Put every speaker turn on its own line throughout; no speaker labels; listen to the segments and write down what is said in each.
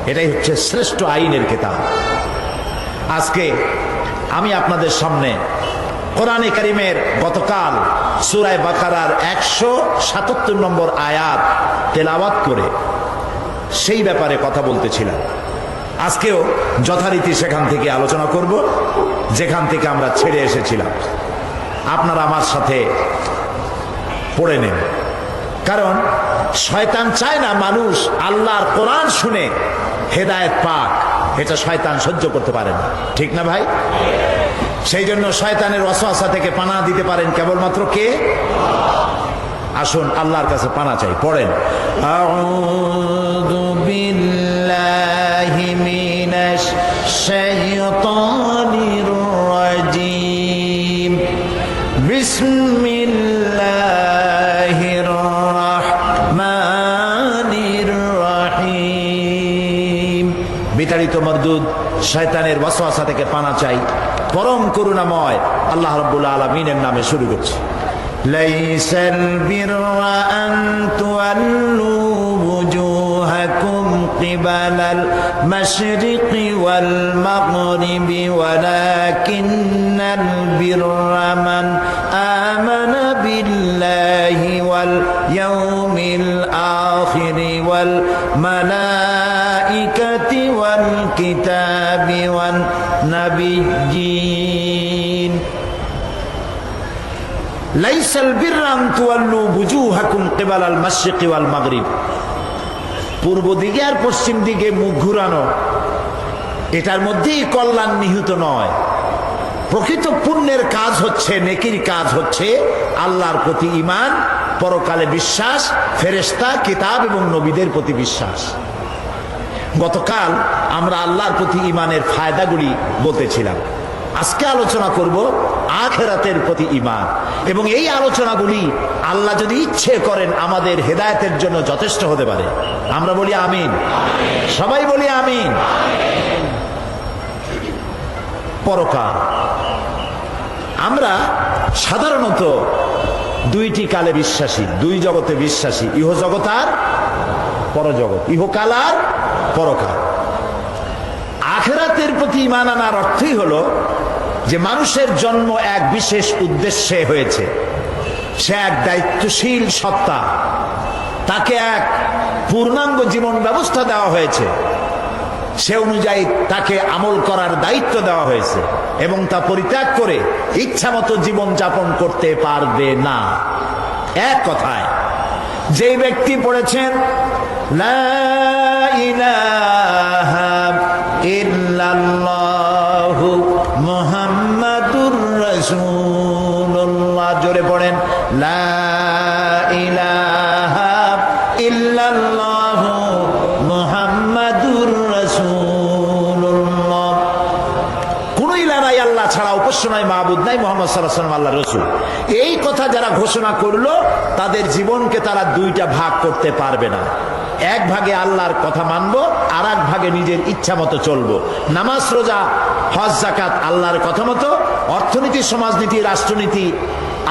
এটাই হচ্ছে শ্রেষ্ঠ আইনের কিতাব। আজকে আমি আপনাদের সামনে কোরআনে কারীমের গতকাল সূরা বাকারার 177 নম্বর আয়াত তেলাওয়াত করে সেই ব্যাপারে কথা বলতেছিলাম। আজকেও যথারীতি সেখান থেকে আলোচনা করব যেখান থেকে আমরা ছেড়ে এসেছিলাম। আপনারা আমার সাথে পড়ে নেন, কারণ শয়তান চায় না মানুষ আল্লাহর কোরআন শুনে হেদায়েত পাক। এটা শয়তান সহ্য করতে পারে না, ঠিক না ভাই? সেই জন্য শয়তানের ওয়াসওয়াসা থেকে পানাহ দিতে পারেন কেবলমাত্র কে? আসুন আল্লাহর কাছে পানাহ চাই। পড়েন, আউযু বিল্লাহি মিনাশ শাইতানির রাজীম, বিসমিল্লাহির রাহমানির রাহিম। বিতাড়িত মরদুদ শয়তানের ওয়াসওয়াসা থেকে পানাহ চাই পরম করুণাময় আল্লাহ রাব্বুল আলামিনের নামে শুরু করছি। লাইসাল বিররা আন তুওয়াল্লু ওয়ুজুহাকুম কিবালাল মাশরিকি ওয়াল মাগরিবি ওয়ালাকিন্নাল বিররা মান আমানা বিল্লাহি ওয়াল ইয়াউমিল আখির ওয়াল মালাইকাতি ওয়াল কিতাবি ওয়ান নাবিয়্যিন। লাইসাল বিররা আন তুওয়াল্লু ওয়ুজুহাকুম কিবালাল মাশরিকি ওয়াল মাগরিব। পূর্ব দিকে আর পশ্চিম দিকে মুখ ঘুরানো, এটার মধ্যেই কল্যাণ নিহিত নয়। প্রকৃত পুণ্যের কাজ হচ্ছে, নেকির কাজ হচ্ছে আল্লাহর প্রতি ঈমান, পরকালে বিশ্বাস, ফেরেশতা, কিতাব এবং নবীদের প্রতি বিশ্বাস। গতকাল আমরা আল্লাহর প্রতি ঈমানের ফায়দাগুলি বলতেছিলাম। আজকে আলোচনা করব আখিরাতের প্রতি ঈমান, এবং এই আলোচনাগুলি আল্লাহ যদি ইচ্ছে করেন আমাদের হেদায়েতের জন্য যথেষ্ট হতে পারে। আমরা বলি আমিন, সবাই বলি আমিন। পরকাল আমরা সাধারণত দুইটি কালে বিশ্বাসী, দুই জগতে বিশ্বাসী, ইহজগৎ আর পরজগৎ, ইহকাল আর পরকাল। আখিরাতের প্রতি ঈমান আনার অর্থই হলো যে মানুষের জন্ম এক বিশেষ উদ্দেশ্যে হয়েছে। সে এক দায়িত্বশীল সত্তা, তাকে এক পূর্ণাঙ্গ জীবন ব্যবস্থা দেওয়া হয়েছে, সে অনুযায়ী তাকে আমল করার দায়িত্ব দেওয়া হয়েছে, এবং তা পরিত্যাগ করে ইচ্ছা মতো জীবন যাপন করতে পারবে না। এক কথায়, যে ব্যক্তি পড়েছেন লা ইলাহা ইল্লাল্লাহু মুহাম্মাদুর রাসূলুল্লাহ, জোরে পড়েন, লা ইলাহা ইল্লাল্লাহু মুহাম্মাদুর রাসূলুল্লাহ। কোন ইলাহ নাই আল্লাহ ছাড়া, উপাস্য নাই, মাবুদ নাই, মুহাম্মদ সাল্লাল্লাহু আলাইহি ওয়াসাল্লাম আল্লাহর রাসূল। এই কথা যারা ঘোষণা করলো, তাদের জীবনকে তারা দুইটা ভাগ করতে পারবে না। এক ভাগে আল্লাহর কথা মানবো, আর এক ভাগে নিজের ইচ্ছা মতো চলবো। নামাজ, রোজা, হজ, যাকাত আল্লাহর কথা মতো, অর্থনীতি, সমাজনীতি, রাষ্ট্রনীতি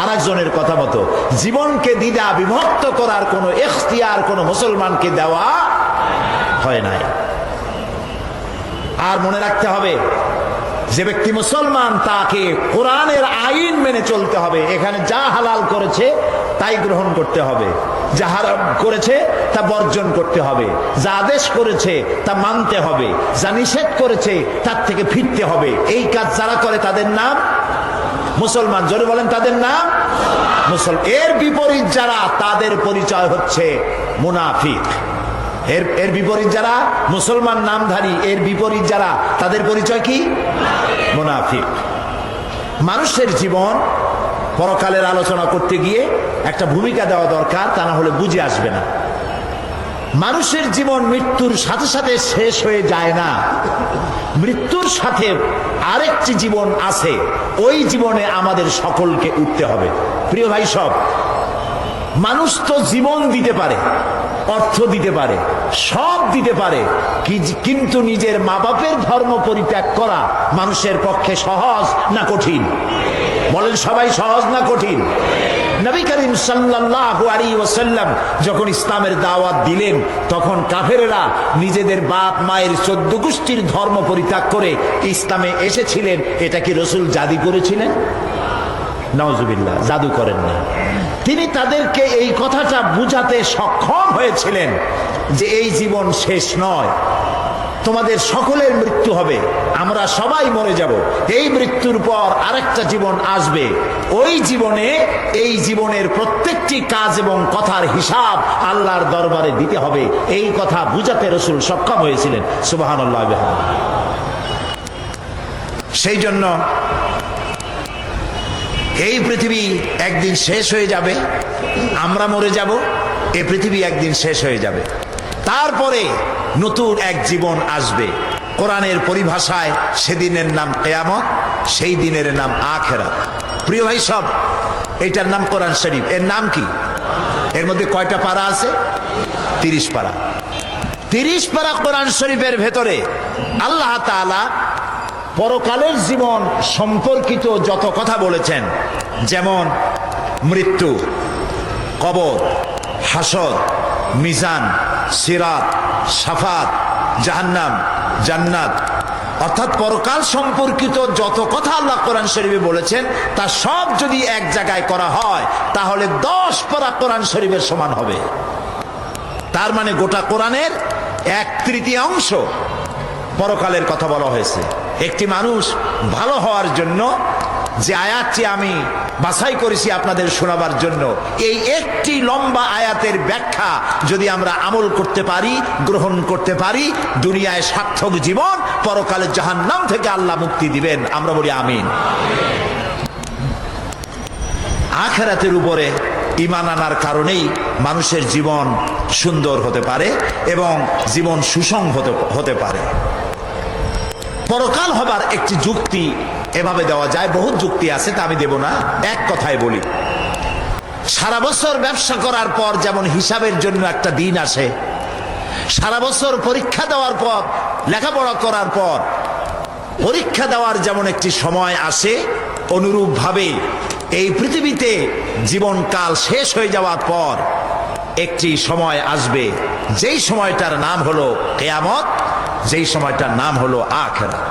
আর একজনের কথা মতো। জীবনকে দ্বিধা বিভক্ত করার কোনো এখতিয়ার কোনো মুসলমানকে দেওয়া হয় নাই। আর মনে রাখতে হবে, যে ব্যক্তি মুসলমান তাকে কোরআনের আইন মেনে চলতে হবে। এখানে যা হালাল করেছে তাই গ্রহণ করতে হবে, যা হারাম করেছে তা বর্জন করতে হবে, যা আদেশ করেছে তা মানতে হবে, যা নিষেধ করেছে তার থেকে ফিরতে হবে। এই কাজ যারা করে তাদের নাম মুসলমান। জোরে বলেন, তাদের নাম মুসলমান। এর বিপরীত যারা, তাদের পরিচয় হচ্ছে মুনাফিক। এর বিপরীত যারা মুসলমান নামধারী, এর বিপরীত যারা, তাদের পরিচয় কি? মুনাফিক। মানুষের জীবন পরকালের আলোচনা করতে গিয়ে একটা ভূমিকা দেওয়া দরকার, তা না হলে বুঝে আসবে না। মানুষের জীবন মৃত্যুর সাথে সাথে শেষ হয়ে যায় না, মৃত্যুর সাথে আরেকটি জীবন আছে। ওই জীবনে আমাদের সকলকে উঠতে হবে। প্রিয় ভাই সব, মানুষ তো জীবন দিতে পারে, অর্থ দিতে পারে, সব দিতে পারে, কিন্তু নিজের মা বাপের ধর্ম পরিত্যাগ করা মানুষের পক্ষে সহজ না কঠিন? বলেন সবাই সহজ না কঠিন? নবী করিম সাল্লাল্লাহু আলাইহি ওয়াসাল্লাম যখন ইসলামের দাওয়াত দিলেন, তখন কাফেররা নিজেদের বাপ মায়ের 14 গোষ্ঠীর ধর্ম পরিত্যাগ করে ইসলামে এসেছিলেন। এটা কি রাসূল জাদু করেছিলেন? নাউজুবিল্লাহ, জাদু করেন না। তিনি তাদেরকে এই কথাটা বুঝাতে সক্ষম হয়েছিলেন যে এই জীবন শেষ নয়, তোমাদের সকলের মৃত্যু হবে, আমরা সবাই মরে যাব, এই মৃত্যুর পর আরেকটা জীবন আসবে, ওই জীবনে এই জীবনের প্রত্যেকটি কাজ এবং কথার হিসাব আল্লাহর দরবারে দিতে হবে। এই কথা বুঝাতে রাসূল সক্ষম হয়েছিলেন। সুবহানাল্লাহ। সেই জন্য এই পৃথিবী একদিন শেষ হয়ে যাবে, আমরা মরে যাব, এই পৃথিবী একদিন শেষ হয়ে যাবে, তারপরে নতুন এক জীবন আসবে। কোরআনের পরিভাষায় সেদিনের নাম কিয়ামত, সেই দিনের নাম আখিরাত। প্রিয় ভাই সব, এটার নাম কোরআন শরীফ। এর নাম কি? এর মধ্যে কয়টা পারা আছে? 30 পারা। 30 পারা কোরআন শরীফের ভেতরে আল্লাহ তাআলা পরকালের জীবন সম্পর্কিত যত কথা বলেছেন, যেমন মৃত্যু, কবর, হাসর, মিজান, সিরাত, শাফাত, জাহান্নাম, জান্নাত, অর্থাৎ পরকাল সম্পর্কিত যত কথা আল্লাহ কোরআন শরীফে বলেছেন, তা সব যদি এক জায়গায় করা হয় তাহলে 10 পারা কোরআন শরীফের সমান হবে। তার মানে গোটা কোরআনের 1/3 পরকালের কথা বলা হয়েছে। একটি মানুষ ভালো হওয়ার জন্য যে আয়াতটি আমি বাছাই করেছি আপনাদের শোনাবার জন্য, এই একটি লম্বা আয়াতের ব্যাখ্যা যদি আমরা আমল করতে পারি, গ্রহণ করতে পারি, দুনিয়ায় সার্থক জীবন, পরকালে জাহান্নাম থেকে আল্লাহ মুক্তি দিবেন। আমরা বলি আমিন। আখিরাতের উপরে ঈমান আনার কারণেই মানুষের জীবন সুন্দর হতে পারে এবং জীবন সুসংহত হতে পারে। পরকাল হবার একটি যুক্তি এভাবে দেওয়া যায়, বহুত যুক্তি আছে, তা আমি দেব না, এক কথায় বলি। সারা বছর ব্যবসা করার পর যেমন হিসাবের জন্য একটা দিন আসে, সারা বছর পরীক্ষা দেওয়ার পর, লেখাপড়া করার পর পরীক্ষা দেওয়ার যেমন একটি সময় আসে, অনুরূপভাবে এই পৃথিবীতে জীবনকাল শেষ হয়ে যাওয়ার পর একটি সময় আসবে, যেই সময়টার নাম হলো কিয়ামত, যেই সময়টার নাম হলো আখিরাত।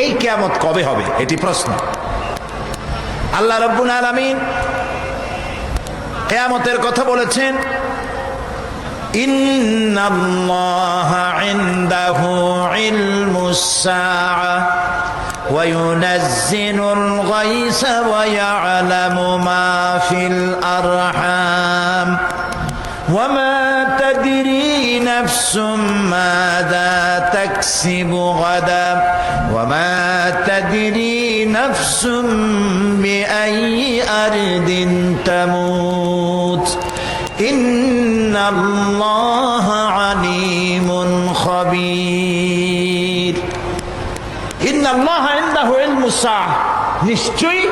এই কিয়ামত কবে হবে এটি প্রশ্ন। আল্লাহ রাব্বুল আলামিন কিয়ামতের কথা বলেছেন, ইন্নাল্লাহা ইনদাহু ইলমুস সাআহ ওয়া ইউনাজ্জিলুল গায়সা ওয়া ইয়ালামু মা ফিল আরহাম ওয়া মা তাদরি নাফসুম মাযা তাকসিবু গাদা ওয়া মা তাদরি নাফসুম বিআইয়ি আরদিন তামুত ইন্নাল্লাহা আলীমুন খাবীর। ইন্নাল্লাহা ইনদাহু ইলমুস সাআহ, নিশ্চয়ই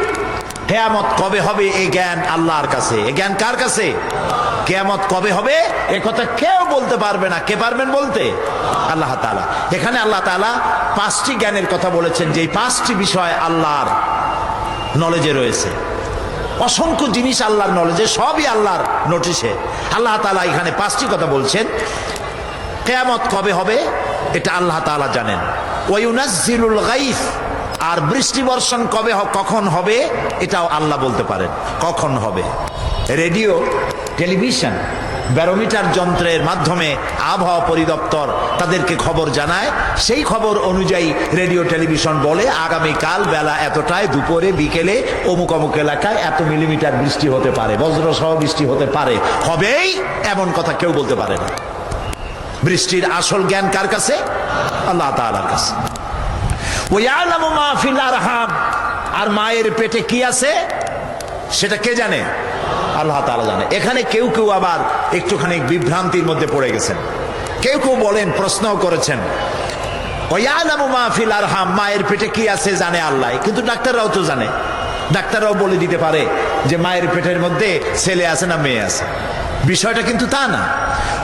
কিয়ামত কবে হবে এই জ্ঞান আল্লাহর কাছে। এই জ্ঞান কার কাছে? কিয়ামত কবে হবে এ কথা কেউ বলতে পারবে না। কে পারবেন বলতে? আল্লাহ তাআলা। এখানে আল্লাহ তাআলা 5টি জ্ঞানের কথা বলেছেন, যে 5টি বিষয় আল্লাহর নলেজে রয়েছে। অসংখ্য জিনিস আল্লাহর নলেজে, সবই আল্লাহর নোটিশে। আল্লাহ তাআলা এখানে 5টি কথা বলছেন। কিয়ামত কবে হবে এটা আল্লাহ তাআলা জানেন। ওয়া ইউনাজ্জিলুল গায়স, আর বৃষ্টি বর্ষণ কবে কখন হবে এটাও আল্লাহ বলতে পারেন কখন হবে। রেডিও, টেলিভিশন, ব্যারোমিটার যন্ত্রের মাধ্যমে আবহাওয়া পরিদপ্তর তাদেরকে খবর জানায়, সেই খবর অনুযায়ী রেডিও টেলিভিশন বলে আগামীকাল বেলা এতটায়, দুপুরে, বিকেলে অমুক অমুক এলাকায় এত মিলিমিটার বৃষ্টি হতে পারে, বজ্রসহ বৃষ্টি হতে পারে। হবেই এমন কথা কেউ বলতে পারে না। বৃষ্টির আসল জ্ঞান কার কাছে? আল্লাহ তাআলার কাছে। ওয়া ইয়ালামু মা ফিল আরহাম, আর মায়ের পেটে কি আছে সেটা কে জানে? আল্লাহ তাআলা জানে। এখানে কেউ কেউ আবার একটুখানি বিভ্রান্তির মধ্যে পড়ে গেছেন। কেউ কেউ বলেন, প্রশ্ন করেছেন, ওয়া ইয়ালামু মা ফিল আরহাম, মায়ের পেটে কি আছে জানে আল্লাহ, কিন্তু ডাক্তাররাও তো জানে। ডাক্তাররাও বলে দিতে পারে যে মায়ের পেটের মধ্যে ছেলে আছে না মেয়ে আছে। বিষয়টা কিন্তু তা না।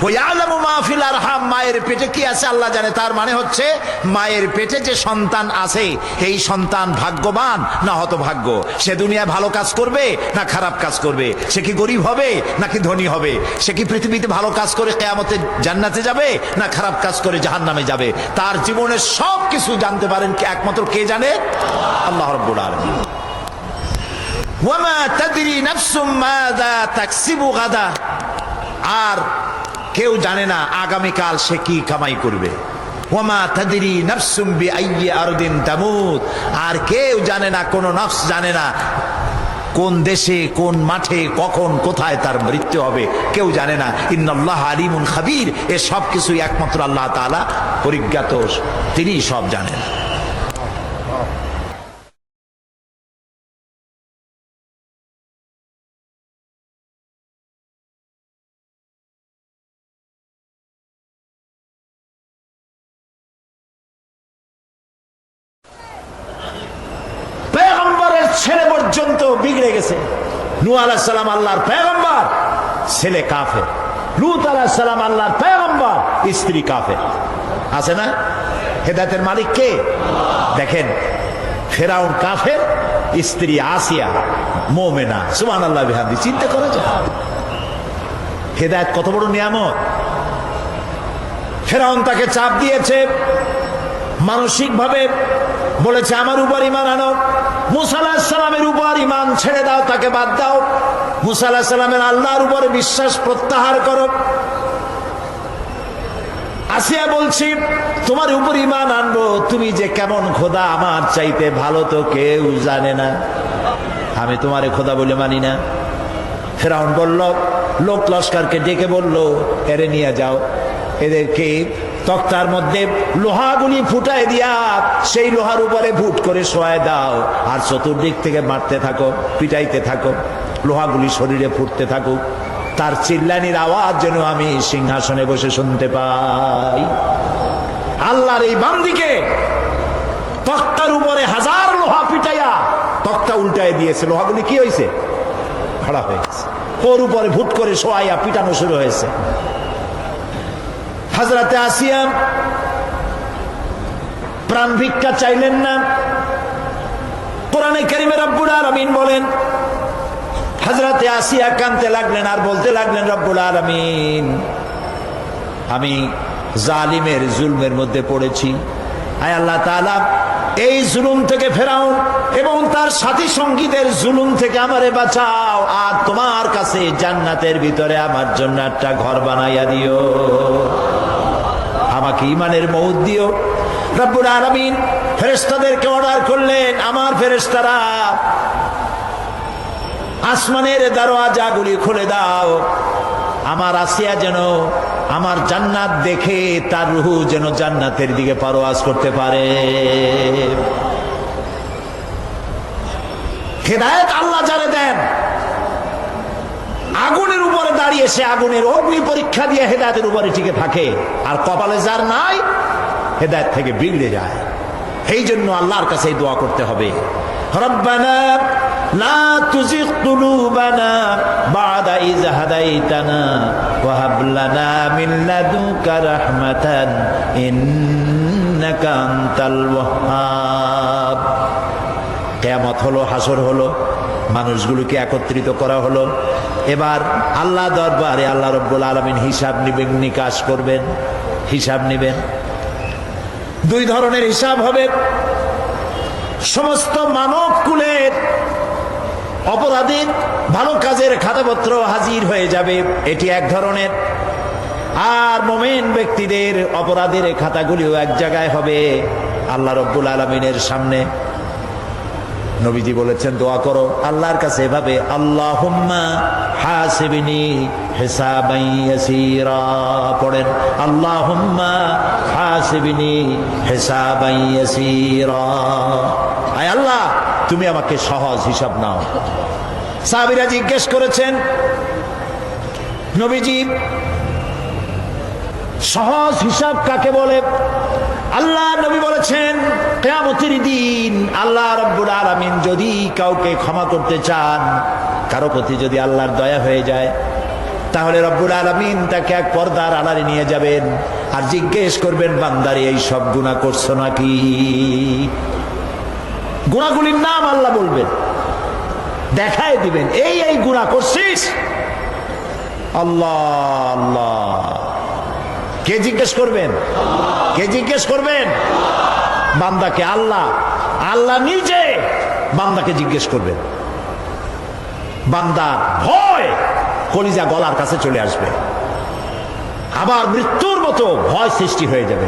ওয়ালামু মা ফিল আরহাম, মায়ের পেটে কি আছে আল্লাহ জানে। তার মানে হচ্ছে মায়ের পেটে যে সন্তান আছে এই সন্তান ভাগ্যবান না হতভাগ্য, সে দুনিয়ায় ভালো কাজ করবে না খারাপ কাজ করবে, সে কি গরিব হবে নাকি ধনী হবে, সে কি পৃথিবীতে ভালো কাজ করে কিয়ামতে জান্নাতে যাবে না খারাপ কাজ করে জাহান্নামে যাবে, তার জীবনের সব কিছু জানতে পারেন একমাত্র কে জানে? আল্লাহ রাব্বুল আলামিন। ওয়ামা তাদরি নাফসুম মাযা তাকসিবু গাদা, আর কেউ জানে না আগামীকাল সে কি কামাই করবে। ওয়ামা তাদরি নাফসুম বিআইয়ি আরদিন তামুত, আর কেউ জানে না, কোন নফস জানে না কোন দেশে কোন মাঠে কখন কোথায় তার মৃত্যু হবে, কেউ জানে না। ইন্নাল্লাহ আলিমুন খাবীর, এ সব কিছুই একমাত্র আল্লাহ তাআলা পরিজ্ঞাত, তিনিই সব জানেন। পেগম্বরের ছেলে পর্যন্ত বিগড়ে গেছে। নূহ আলাইহিস সালাম আল্লাহর পেগম্বর, ছেলে কাফের। লূত আলাইহিস সালাম আল্লাহর পেগম্বর, স্ত্রী কাফের। আছে না? হেদায়েতের মালিক কে? দেখেন, ফেরাউন কাফের, স্ত্রী আসিয়া মুমিনা। সুবহানাল্লাহ বিহামদি। চিন্তা করা যায় হেদায়েত কত বড় নিয়ামত। ফেরাউন তাকে চাপ দিয়েছে, মানসিক ভাবে বলেছে আমার উপর ঈমান আনো, মূসা আলাইহিস সালামের উপর ঈমান ছেড়ে দাও, তাকে বাদ দাও, মূসা আলাইহিস সালামের আল্লাহর উপর বিশ্বাস প্রত্যাহার করো। আসিয়া বলছি তোমার উপর ঈমান আনবো, তুমি যে কেমন খোদা আমার চাইতে ভালো তো কেউ জানে না, আমি তোমারে খোদা বলে মানি না। ফেরাউন বলল, লোক লস্করকে ডেকে বলল, এরে নিয়ে যাও, এদেরকে তক্তার মধ্যে লোহাগুলি ফুটায় দিয়া সেই লোহার উপরে ভুট করে শোয়ায় দাও, আর চতুর্দিক থেকে মারতে থাকো, পিটাইতে থাকো, লোহাগুলি শরীরে ফুটতে থাকুক, তার চিল্লানির আওয়াজ যেন আমি সিংহাসনে বসে শুনতে পাই। আল্লাহর এই বান্দিকে তক্তার উপরে হাজার লোহা পিটাইয়া তক্তা উল্টায় দিয়েছে, লোহাগুলি কি হয়েছে? খাড়া হয়ে গেছে। ওর উপরে ভুট করে শোয়াইয়া পিটানো শুরু হয়েছে। হযরতে আসিয়া প্রাণ ভিক্ষা চাইলেন না। কোরআনে কারীমে রব্বুল আলামিন বলেন, হযরতে আসিয়া কাঁদতে লাগলেন আর বলতে লাগলেন, রব্বুল আলামিন আমি জালিমের জুলমের মধ্যে পড়েছি, আয় আল্লাহ তাআলা এই জুলুম থেকে ফেরাউন এবং তার সাথী সঙ্গীদের জুলুম থেকে আমারে বাঁচাও, আর তোমার কাছে জান্নাতের ভিতরে আমার জন্য একটা ঘর বানাইয়া দিও, আমাকে ঈমানের মউত দিও। রব্বুল আলামিন ফেরেশতাদেরকে অর্ডার করলেন, আমার ফেরেশতারা আসমানের দরওয়াজাগুলি খুলে দাও, আমার আসিয়া যেন আমার জান্নাত দেখে তার রূহ যেন জান্নাতের দিকে পারওয়াজ করতে পারে। হেদায়েত আল্লাহ যারে দেন, আগুনের উপরে দাঁড়িয়ে সে আগুনের অগ্নি পরীক্ষা দিয়ে হেদায়েতের উপরে টিকে থাকে, আর কপালে যার নাই হেদায়েত থেকে বিগড়ে যায়। এই জন্য আল্লাহর কাছে দোয়া করতে হবে, রব্বানা লা তুজিগ কুলুবানা বা'দা ইয হাদাইতানা ওয়া হাব লানা মিন লাদুনকা রাহমাতান ইন্নাকা আনতাল ওয়াহ্হাব। কিয়ামত হলো, হাসর হলো, মানুষগুলোকে একত্রিত করা হলো। এবার আল্লাহ দরবারে আল্লাহ রাব্বুল আলামিন হিসাব নিবেন, নিকাশ করবেন, হিসাব নেবেন। দুই ধরনের হিসাব হবে। সমস্ত মানব কুলের অপরাধীর ভালো কাজের খাতাপত্র হাজির হয়ে যাবে, এটি এক ধরনের। আর মুমিন ব্যক্তিদের অপরাধের খাতাগুলিও এক জায়গায় হবে আল্লাহ রাব্বুল আলামিনের সামনে। নবীজি বলেছেন দোয়া করো আল্লাহর কাছে এভাবে, আল্লাহুম্মা হাসিবনি হিসাবান ইয়াসীরা। পড়েন, আল্লাহুম্মা হাসিবনি হিসাবান ইয়াসীরা। আয় আল্লাহ তুমি আমাকে সহজ হিসাব নাও। সাহাবীরা জিজ্ঞেস করেছেন, নবীজি সহজ হিসাব কাকে বলে? আল্লাহ নবী বলেছেন, কিয়ামতের দিন আল্লাহ রাব্বুল আলামিন যদি কাউকে ক্ষমা করতে চান, কারো প্রতি যদি আল্লাহর দয়া হয়ে যায়, তাহলে রব্বুল আলামিন তাকে এক পর্দার আড়ালে নিয়ে যাবেন আর জিজ্ঞেস করবেন, বান্দারে এই সব গুনাহ করছো নাকি? গুনাহগুলির নাম আল্লাহ বলবেন, দেখায় দিবেন, এই এই গুনাহ করছিস। আল্লাহ আল্লাহ, কে জিজ্ঞেস করবেন? কে জিজ্ঞেস করবেন? বান্দাকে। আল্লাহ, আল্লাহ নিজে বান্দাকে জিজ্ঞেস করবেন। বান্দা ভয়, কলিজা গলার কাছে চলে আসবে, আবার মৃত্যুর মতো ভয় সৃষ্টি হয়ে যাবে,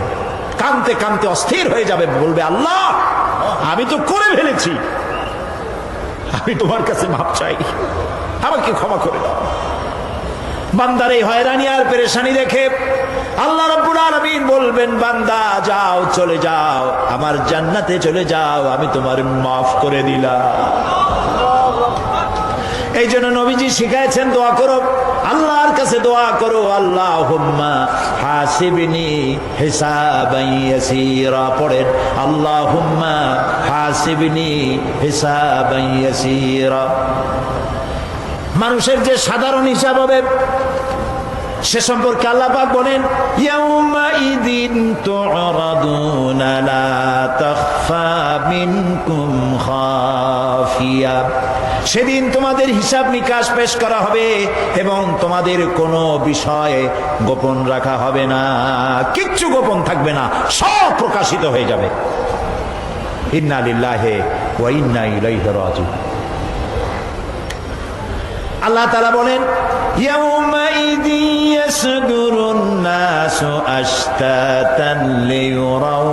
কাঁদতে কাঁদতে অস্থির হয়ে যাবে, বলবে, আল্লাহ আমি তো করে ফেলেছি, আমি তোমার কাছে মাপ চাই, আমাকে ক্ষমা করে দাও। বান্দার এই হয়রানি আর পেরেশানি দেখে আল্লাহ রাব্বুল আলামিন বলবেন, বান্দা যাও, চলে যাও, আমার জান্নাতে চলে যাও, আমি তোমার মাফ করে দিলাম। এই জন্য নবীজি শিখাইছেন, দোয়া করো, আল্লাহর কাছে দোয়া করো, আল্লাহুম্মা হাসিবনি হিসাবান ইয়াসীরা। পড়েন, আল্লাহুম্মা হাসিবনি হিসাবান ইয়াসীরা। মানুষের যে সাধারণ হিসাব হবে সে সম্পর্কে আল্লাহ পাক বলেন, ইয়াউমাইযিন তু'রাদুনা লা তাখফা মিনকুম খাফিয়া। সেদিন তোমাদের হিসাব নিকাশ পেশ করা হবে এবং তোমাদের কোনো বিষয় গোপন রাখা হবে না, কিচ্ছু গোপন থাকবে না, সব প্রকাশিত হয়ে যাবে। ইন্না লিল্লাহি ওয়া ইন্না ইলাইহি রাজিউন। আল্লাহ তাআলা বলেন, ইয়াউমাইযি ইয়াসদুরুন নাসু আশতাতান লিয়ুরাউ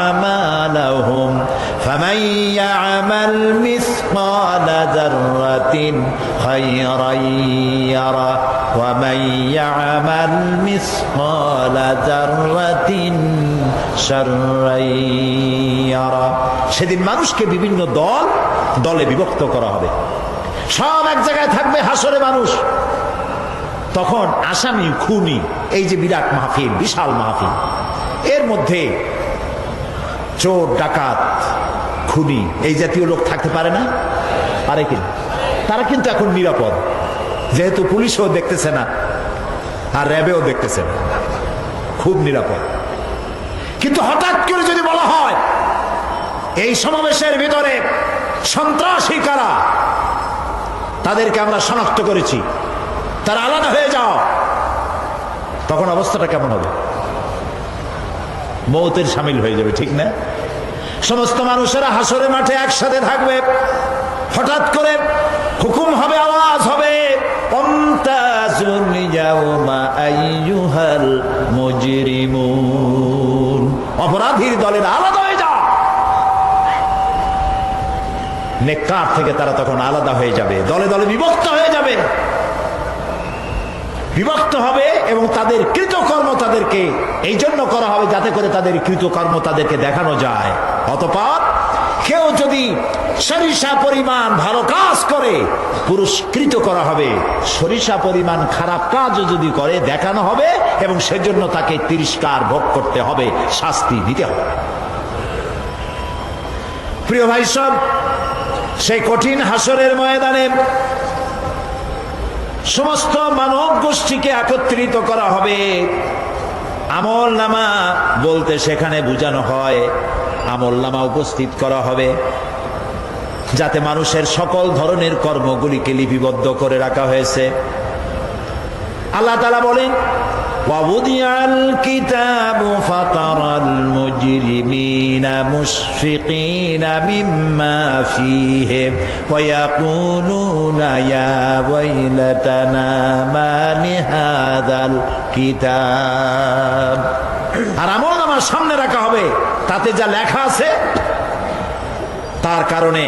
আ'মালাহুম ফামান ইয়া'মাল মিসকালা যাররাতিন খায়রান ইয়ারা ওয়া মান ইয়া'মাল মিসকালা যাররাতিন শাররান ইয়ারা। সেদিন মানুষকে বিভিন্ন দলে বিভক্ত করা হবে, সব এক জায়গায় থাকবে হাসরে মানুষ। তখন আসামি, খুনি, এই যে বিরাট মাহফিল, বিশাল মাহফিল, এর মধ্যে চোর, ডাকাত, খুনি, এই জাতীয় লোক থাকতে পারে না? পারে কিনা? তারা কিন্তু এখন নিরাপদ, যেহেতু পুলিশও দেখতেছে না আর র্যাবেও দেখতেছে না, খুব নিরাপদ। কিন্তু হঠাৎ করে যদি বলা হয় এই সমাবেশের ভিতরে সন্ত্রাসী কারা, তাদেরকে আমরা শনাক্ত করেছি, তারা আলাদা হয়ে যাও, তখন অবস্থাটা কেমন হবে? মৌতের শামিল হয়ে যাবে, ঠিক না? সমস্ত মানুষেরা হাসরের মাঠে একসাথে থাকবে, হঠাৎ করে হুকুম হবে, আওয়াজ হবে, আমতাজুল ইয়াউমা আইয়ুহাল মুজরিমুন। অপরাধীর দলের আলাদা হয়ে যাও। নেককার থেকে তারা তখন আলাদা হয়ে যাবে, দলে দলে বিভক্ত হয়ে যাবে, বিভক্ত হবে এবং তাদের কৃতকর্ম তাদেরকে এই জন্য করা হবে যাতে করে তাদের কৃতকর্ম তাদেরকে দেখানো যায়। অতঃপর কেউ যদি সরিষা পরিমাণ ভালো কাজ করে পুরস্কৃত করা হবে, সরিষা পরিমাণ খারাপ কাজও যদি করে দেখানো হবে এবং সেজন্য তাকে তিরস্কার ভোগ করতে হবে, শাস্তি দিতে হবে। প্রিয় ভাই সব, সেই কঠিন হাসরের ময়দানে সমস্ত মানব গোষ্ঠীকে একত্রিত করা হবে। আমল নামা বলতে সেখানে বোঝানো হয় আমল নামা উপস্থিত করা হবে, যাতে মানুষের সকল ধরনের কর্মগুলিকে লিপিবদ্ধ করে রাখা হয়েছে। আল্লাহ তাআলা বলেন, وَوُضِعَ الْكِتَابُ فَتَرَى الْمُجْرِمِينَ مُشْفِقِينَ مِمَّا فِيهِ وَيَقُولُونَ يَا وَيْلَتَنَا مَا لِهَذَا الْكِتَابِ। আর আমলনামা সামনে রাখা হবে, তাতে যা লেখা আছে তার কারণে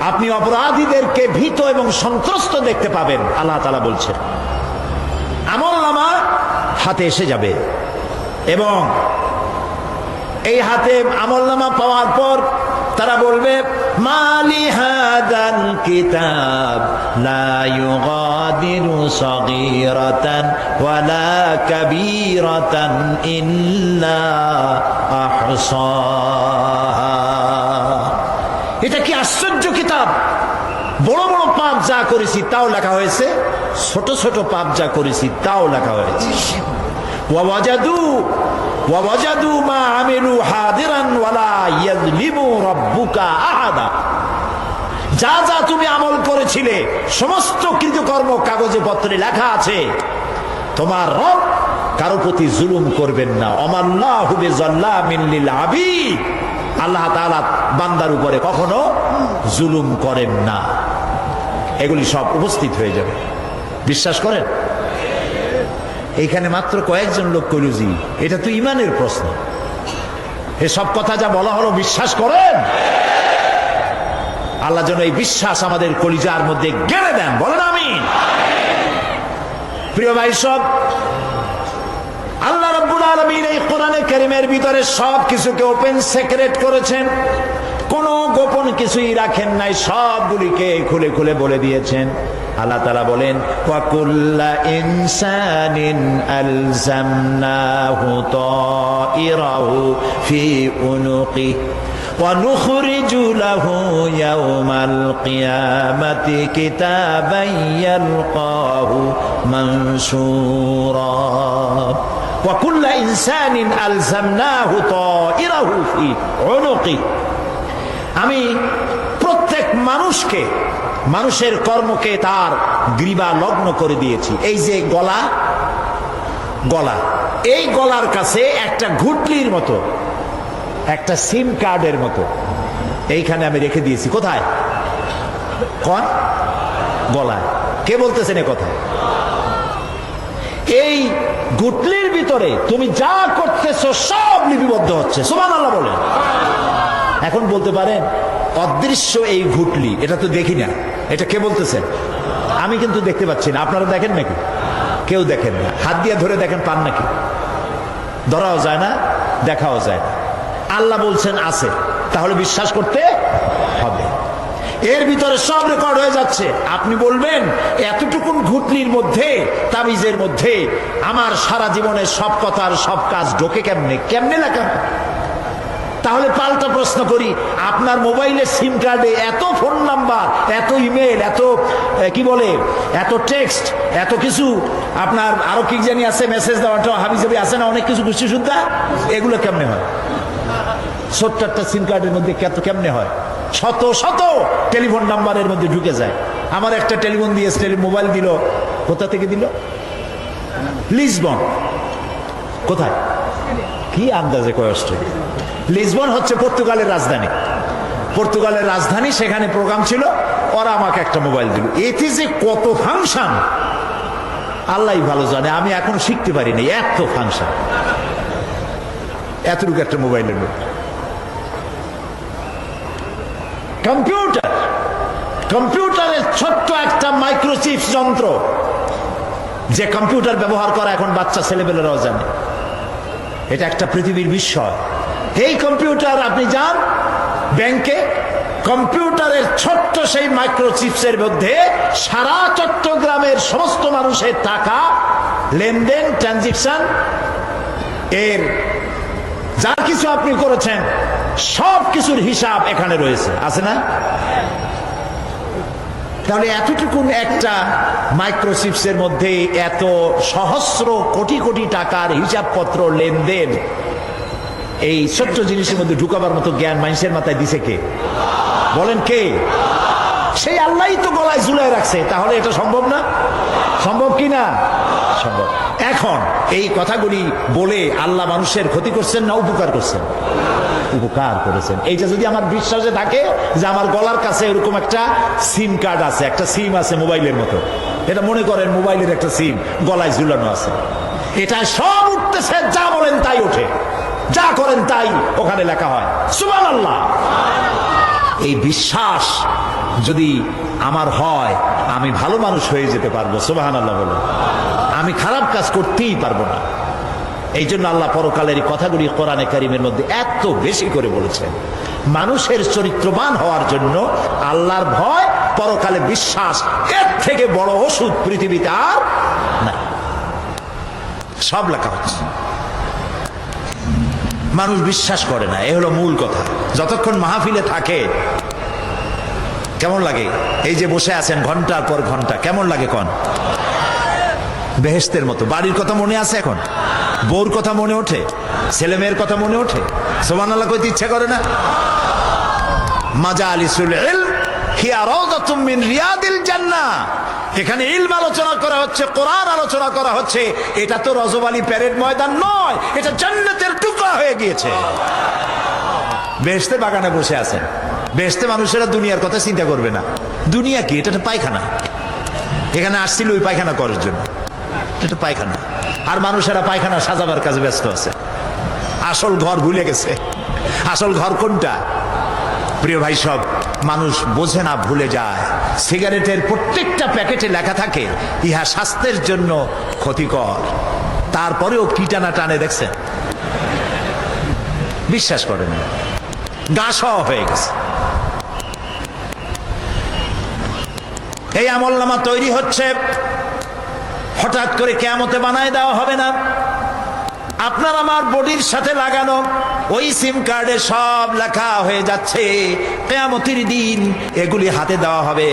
আপনি অপরাধীদেরকে ভীত এবং সন্ত্রস্ত দেখতে পাবেন। আল্লাহ তাআলা বলছেন, আমলনামা হাতে এসে যাবে এবং এই হাতে আমলনামা পাওয়ার পর তারা বলবে, মালি হাদাল কিতাব লা ইউগাদিরু সগীরাতান ওয়ালা কাবীরাতান ইল্লা আহসাহা। এটা কি আশ্চর্য কিতাব! বড় বড় পাপ যা করেছি তাও লেখা হয়েছে, ছোট ছোট পাপ যা করেছি তাও লেখা হয়েছে। ওয়াজাদু মা আমিলু হাদিরান ওয়ালা ইয়াযলিমু রাব্বুকা আহাদা। যা যা তুমি আমল করেছিলে সমস্ত কৃতকর্ম কাগজে পত্রে লেখা আছে। তোমার রব কারো প্রতি জুলুম করবেন না। ওমাল্লাহু বিযাল্লামিন লিল আবিদ, আল্লাহ তাআলা বান্দার উপরে কখনো জুলুম করেন না। এগুলি সব উপস্থিত হয়ে যাবে, বিশ্বাস করেন? এইখানে মাত্র কয়েকজন লোক কইল জি এটা তো ইমানের প্রশ্ন, এসব কথা যা বলা হলো বিশ্বাস করেন? আল্লাহ যেন এই বিশ্বাস আমাদের কলিজার মধ্যে গেড়ে দেন, বলেন আমিন। প্রিয় ভাই সব, আল্লাহ রাব্বুল আলামিন এই কোরআনে কারীমের ভিতরে সব কিছুকে ওপেন সিক্রেট করেছেন, কোনো গোপন কিছুই রাখেন নাই, সবগুলিকে খুলে খুলে বলে দিয়েছেন। আল্লাহ তাআলা বলেন ওয়া কুল্লা ইনসানিন আলজামনাহু তাইরাহু ফি উনুকি ওয়া নুখরিজু লাহু ইয়াওমাল কিয়ামাতি কিতাবান ইয়ালকাহু মানসুরা। ওয়া কুল্লা ইনসানিন আলজামনাহু তাইরাহু ফি উনুকি, আমি প্রত্যেক মানুষকে, মানুষের কর্মকে তার গ্রীবা লগ্ন করে দিয়েছি। এই যে গলা, গলা, এই গলার কাছে একটা ঘুটলির মতো, একটা সিম কার্ডের মতো এইখানে আমি রেখে দিয়েছি। কোথায়? কোন গলায়? কে বলতেছেন এ কথা? এই গুটলির ভিতরে তুমি যা করতেছো সব লিপিবদ্ধ হচ্ছে। সুবহানাল্লাহ বলেন। এখন বলতে পারেন অদৃশ্য এই ঘুটলি, এটা তো দেখি না, এটা কে বলতেছেন? আমি কিন্তু দেখতে পাচ্ছি না, আপনারা দেখেন নাকি? কেউ দেখেন না। হাত দিয়ে ধরে দেখেন, পান নাকি? ধরাও যায় না, দেখাও যায় না। আল্লাহ বলছেন আছে, তাহলে বিশ্বাস করতে হবে। এর ভিতরে সব রেকর্ড হয়ে যাচ্ছে। আপনি বলবেন এতটুকুন ঘুটলির মধ্যে, তাবিজের মধ্যে আমার সারা জীবনের সব কথার সব কাজ ঢোকে কেমনে? কেমনে লেখা? তাহলে পাল্টা প্রশ্ন করি, আপনার মোবাইলের সিম কার্ডে এত ফোন নাম্বার, এত ইমেল, এত কি বলে, এত টেক্সট, এত কিছু, আপনার আরো কি জানি আছে, মেসেজ দেওয়াটা হাবিজাবি আছে না, অনেক কিছু গোষ্ঠী সুদ্ধা, এগুলো কেমনে হয়? ছোট্ট একটা সিম কার্ডের মধ্যে কেমনে হয়? শত শত টেলিফোন নাম্বারের মধ্যে ঢুকে যায়। আমার একটা টেলিফোন দিয়ে মোবাইল দিল, কোথা থেকে দিল? লিসবন। কোথায়? কি আন্দাজে কয় অস্ট্রেলিয়া? লিসবন হচ্ছে পর্তুগালের রাজধানী। পর্তুগালের রাজধানী, সেখানে প্রোগ্রাম ছিল, ওরা আমাকে একটা মোবাইল দিল। এতে যে কত ফাংশন আল্লাহ ভালো জানে, আমি এখন শিখতে পারিনি এত ফাংশন, এতটুকু একটা মোবাইলের মধ্যে। কম্পিউটার, কম্পিউটারের ছোট্ট একটা মাইক্রোচিপ যন্ত্র, যে কম্পিউটার ব্যবহার করা এখন বাচ্চা ছেলেবেলেরাও জানে, এটা একটা পৃথিবীর বিস্ময়। এই কম্পিউটার, আপনি যান ব্যাংকে, কম্পিউটারের ছোট্ট সেই মাইক্রোচিপসের মধ্যে সারা চট্টগ্রামের সমস্ত মানুষের টাকা লেনদেন, ট্রানজিকশন, এর যা কিছু আপনি করেছেন সব কিছুর হিসাব এখানে রয়েছে, আছে না? তাহলে এতটুকুন একটা মাইক্রোচিপসের মধ্যে এত সহস্র কোটি কোটি টাকার হিসাবপত্র, লেনদেন, এই ছোট্ট জিনিসের মধ্যে ঢুকাবার মতো জ্ঞান মানুষের মাথায় দিছে কে? বলেন কে? সেই আল্লাহই তো গলায় ঝুলায় রাখছে। তাহলে এটা সম্ভব না? সম্ভব কি না? সম্ভব। এখন এই কথাগুলি বলে আল্লাহ মানুষের ক্ষতি করছেন না উপকার করছেন? উপকার করেছেন। এইটা যদি আমার বিশ্বাসে থাকে যে আমার গলার কাছে এরকম একটা সিম কার্ড আছে, একটা সিম আছে মোবাইলের মতো, এটা মনে করেন মোবাইলের একটা সিম গলায় ঝুলানো আছে, এটা সব উঠতেছে, যা বলেন তাই ওঠে, যা করেন তাই ওখানে লেখা হয়। সুবহানাল্লাহ। এই বিশ্বাস যদি আমার হয়, আমি ভালো মানুষ হয়ে যেতে পারবো। সুবহানাল্লাহ বলে আমি খারাপ কাজ করতেই পারবো না। এই জন্য আল্লাহ পরকালের কথাগুলি কোরআনে কারীমের মধ্যে এত বেশি করে বলেছেন। মানুষের চরিত্রবান হওয়ার জন্য আল্লাহর ভয়, পরকালে বিশ্বাস, এর থেকে বড় ওষুধ পৃথিবীতে আর নাই। সব লেখা হচ্ছে, মানুষ বিশ্বাস করে না, এ হলো মূল কথা। যতক্ষণ মাহফিলে থাকে কেমন লাগে? এই যে বসে আছেন ঘন্টার পর ঘন্টা, কেমন লাগে? কোন বেহেশতের মতো। বাড়ির কথা মনে আছে এখন? বউর কথা মনে ওঠে? ছেলে মেয়ের কথা মনে ওঠে? সুবহানাল্লাহ কইতে ইচ্ছা করে না? মাজালিসুল ইলম হিয়া রাওদাতুম মিন রিয়াদিল জান্নাহ। এখানে ইলম আলোচনা করা হচ্ছে, কোরআন আলোচনা করা হচ্ছে। এটা তো রজবালি প্যারেড ময়দান নয়, এটা জান্নাতের টুকরা হয়ে গিয়েছে। বেহেশতের বাগানে বসে আছেন। বেহেশতে মানুষেরা দুনিয়ার কথা চিন্তা করবে না। দুনিয়া কি? এটা একটা পায়খানা। এখানে আসছিল ওই পায়খানা করার জন্য, এটা পায়খানা। আর মানুষেরা পায়খানা সাজাবার কাজে ব্যস্ত আছে, আসল ঘর ভুলে গেছে। আসল ঘর কোনটা? প্রিয় ভাই, সব মানুষ বোঝে না, ভুলে যায়। সিগারেটের প্রত্যেকটা প্যাকেটে লেখা থাকে ইহা স্বাস্থ্যের জন্য ক্ষতিকর, তারপরেও কি টানা টানে দেখছেন? বিশ্বাস করেন, গা সহ হয়ে গেছে। এই আমলনামা তৈরি হচ্ছে, হঠাৎ করে কিয়ামতে বানায় দেওয়া হবে না। আপনার আমার বডির সাথে লাগানো ওই সিম কার্ডে সব লেখা হয়ে যাচ্ছে। কিয়ামতের দিন এগুলি হাতে দেওয়া হবে,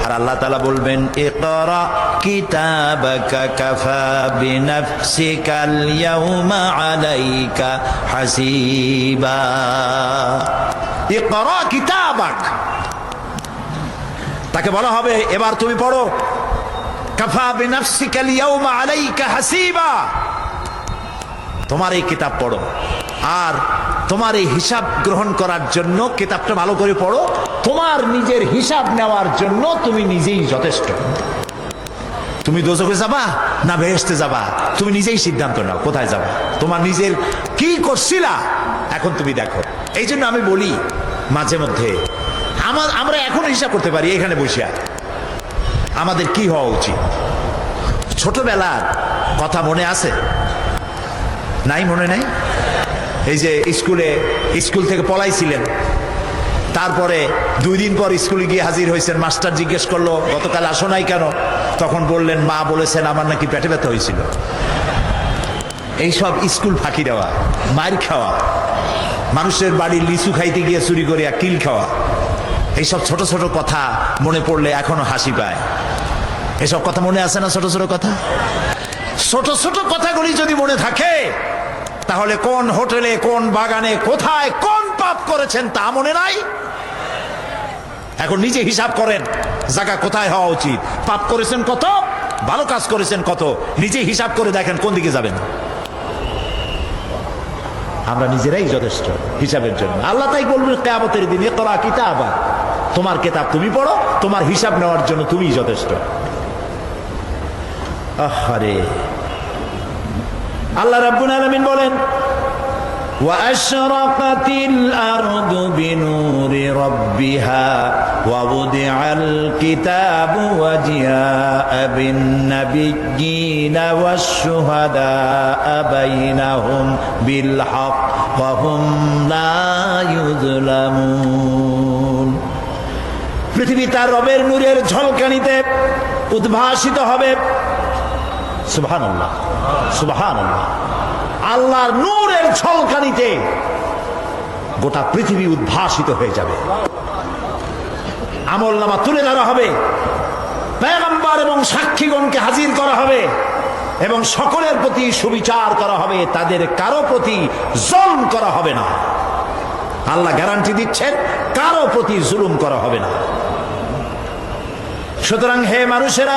আর আল্লাহ তাআলা বলবেন, ইকরা কিতাবাকা কাফা বিনাফসিকাল ইয়াউমা আলাইকা হাসিবা। ইকরা কিতাবাক, তাকে বলা হবে এবার তুমি পড়ো। কাফা বিনাফসিকাল ইয়াউমা আলাইকা হাসিবা, তোমার এই কিতাব পড়ো, আর তোমার এই হিসাব গ্রহণ করার জন্য কিতাবটা ভালো করে পড়ো। তোমার নিজের হিসাব নেওয়ার জন্য তুমি নিজেই যথেষ্ট। তুমি দোজখে যাবা না বেহেশতে যাবা, তুমি নিজেই সিদ্ধান্ত নাও কোথায় যাবা। তোমার নিজের কি করছিলা এখন তুমি দেখো। এই জন্য আমি বলি মাঝে মধ্যে আমরা এখন হিসাব করতে পারি এখানে বসিয়া। আমাদের কি হওয়া উচিত? ছোটবেলার কথা মনে আছে? নাই, মনে নাই? এই যে স্কুল থেকে পলাইছিলেন, তারপরে 2 দিন পর স্কুলে গিয়ে হাজির হয়েছেন। মাস্টার জিজ্ঞেস করলো গতকাল আসো নাই কেন? তখন বললেন মা বলেছেন আমার নাকি পেটে ব্যথা হয়েছিল। এইসব স্কুল ফাঁকি দেওয়া, মার খাওয়া, মানুষের বাড়ির লিচু খাইতে গিয়ে চুরি করিয়া কিল খাওয়া, এইসব ছোট ছোট কথা মনে পড়লে এখনো হাসি পায়। এসব কথা মনে আছে না? ছোট ছোট কথা, ছোট ছোট কথাগুলি যদি মনে থাকে, তাহলে কোন হোটেলে, কোন বাগানে, কোথায় কোন পাপ করেছেন তা মনে নাই। এখন নিজে হিসাব করেন জায়গা কোথায় হওয়া উচিত, পাপ করেছেন কত, ভালো কাজ করেছেন কত, নিজে হিসাব করে দেখেন কোন দিকে যাবেন। আমরা নিজেরাই যথেষ্ট হিসাবের জন্য। আল্লাহ তাই বলবেন কিয়ামতের দিন, ইকরা কিতাবা, তোমার কিতাব তুমি পড়ো, তোমার হিসাব নেওয়ার জন্য তুমিই যথেষ্ট। আহারে, আল্লাহ রাব্বুল আলামিন বলেন, ওয়া আশরাকাতিল আরদু বিনুরি রাব্বিহা ওয়া wudi'al কিতাবু ওয়া জিআ'a বিন নাবিয়্যিনা ওয়াশ শুহাদা'a বাইনাহুম বিল হক ওয়া হুম লা ইউযলামুন। পৃথিবী তার রবের নূরের ঝলকানিতে উদ্ভাসিত হবে। সুবহানাল্লাহ, সুবহানাল্লাহ। আল্লাহর নূরের ঝলকানিতে গোটা পৃথিবী উদ্ভাসিত হয়ে যাবে। আমলনামা তুলে ধরা হবে, পয়গম্বর এবং সাক্ষীগণকে হাজির করা হবে, এবং সকলের প্রতি সুবিচার করা হবে, তাদের কারো প্রতি জুলুম করা হবে না। আল্লাহ গ্যারান্টি দিচ্ছেন কারো প্রতি জুলুম করা হবে না। সুতরাং হে মানুষেরা,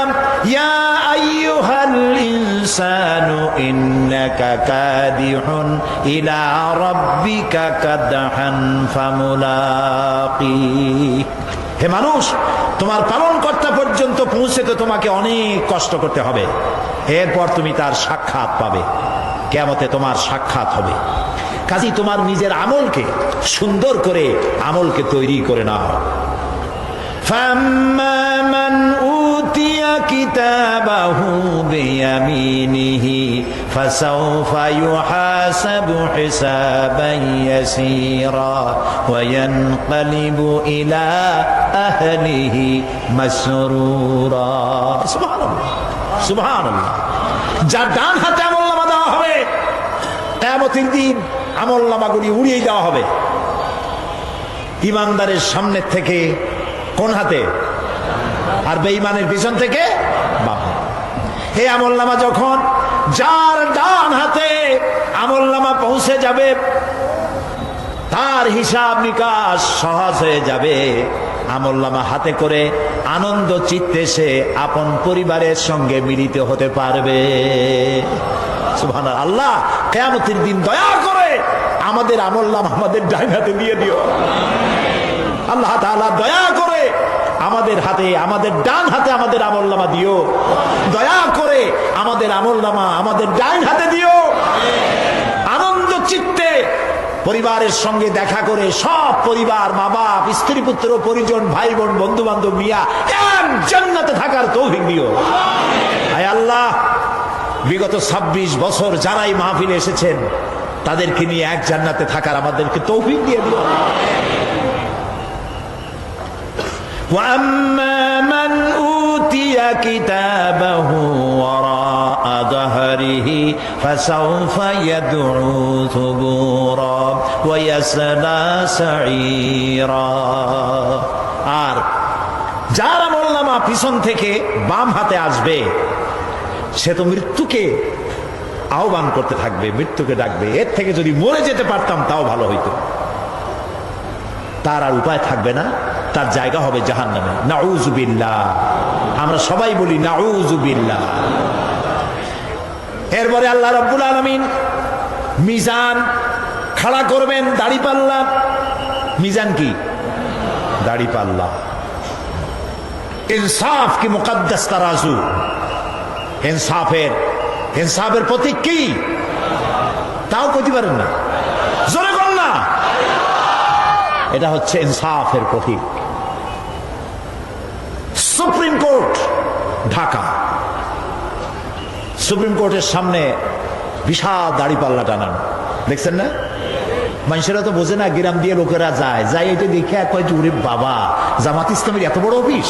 ইয়া আইয়ুহাল ইনসানু ইন্নাকা কাদিহুন ইলা রাব্বিকা কাদহান ফামুলাকি। হে মানুষ, তোমার পালনকর্তা পর্যন্ত পৌঁছতে তোমাকে অনেক কষ্ট করতে হবে, এরপর তুমি তার সাক্ষাৎ পাবে। কিয়ামতে তোমার সাক্ষাৎ হবে। কাজেই তোমার নিজের আমলকে সুন্দর করে আমলকে তৈরি করে নাও। فَأَمَّا مَنْ أُوتِيَ كِتَابَهُ بِيَمِينِهِ فَسَوْفَ يُحَاسَبُ حِسَابًا يَسِيرًا وَيَنْقَلِبُ إِلَى أَهْلِهِ مَسْرُورًا। সুবহানাল্লাহ, সুবহানাল্লাহ। যার ডান হাতে আমলনামা দেওয়া হবে, কিয়ামতের দিন আমলনামাগুলি উড়িয়ে দেওয়া হবে। ইমানদারের সামনে থেকে কোন হাতে, আর বেঈমানের পিছন থেকে বাম। হে আমলনামা যখন যার ডান হাতে আমলনামা পৌঁছে যাবে তার হিসাব নিকাশ সহজ হয়ে যাবে। আমলনামা হাতে করে আনন্দ চিত্তে সে আপন পরিবারের সঙ্গে মিলিত হতে পারবে। সুবহানাল্লাহ। আল্লাহ কিয়ামতের দিন দয়া করে আমাদের আমলনামা আমাদের ডান হাতে দিয়ে দিও। আল্লাহ তাআলা দয়া করে আমাদের হাতে, আমাদের ডান হাতে আমাদের আমলনামা দিও। দয়া করে আমাদের আমলনামা আমাদের ডান হাতে দিও। আনন্দ চিত্তে পরিবারের সঙ্গে দেখা করে সব পরিবার, মা বাপ, স্ত্রী পুত্র পরিজন, ভাই বোন, বন্ধু বান্ধব নিয়া এক জান্নাতে থাকার তৌফিক দিও। আয় আল্লাহ, বিগত 26 বছর যারাই মাহফিলে এসেছেন তাদেরকে নিয়ে এক জান্নাতে থাকার আমাদেরকে তৌফিক দিয়ে দিও। وَأَمَّا مَنْ أُوتِيَ كِتَابَهُ وَرَاءَ ظَهْرِهِ فَسَوْفَ يَدْعُو ثُبُورًا وَيَصْلَى سَعِيرًا। আর যার আমলনামা পিছন থেকে বাম হাতে আসবে সে তো মৃত্যুকে আহ্বান করতে থাকবে, মৃত্যুকে ডাকবে। এর থেকে যদি মরে যেতে পারতাম তাও ভালো হইতো। তার আর উপায় থাকবে না, তার জায়গা হবে জাহান্নামে। নাউযুবিল্লাহ। আমরা সবাই বলি নাউযুবিল্লাহ। এরপরে আল্লাহ রাব্বুল আলামিন মিজান খাড়া করবেন, দাড়িপাল্লা। মিজান কি? দাড়িপাল্লা। ইনসাফ কি মুকদ্দাস তারাজু। ইনসাফের প্রতীক কি? তাও কইতে পারেন না, জোরে বল না। এটা হচ্ছে ইনসাফের প্রতীক। সুপ্রিম কোর্ট ঢাকা, সুপ্রিম কোর্টের সামনে বিশাল দাড়িপাল্লা টানানো, দেখছেন না? মানুষেরা তো বোঝে না, গ্রাম দিয়ে লোকেরা যায়, যাই এটা দেখে কয় যে ওরে বাবা, জামাত ইসলামের এত বড় অফিস।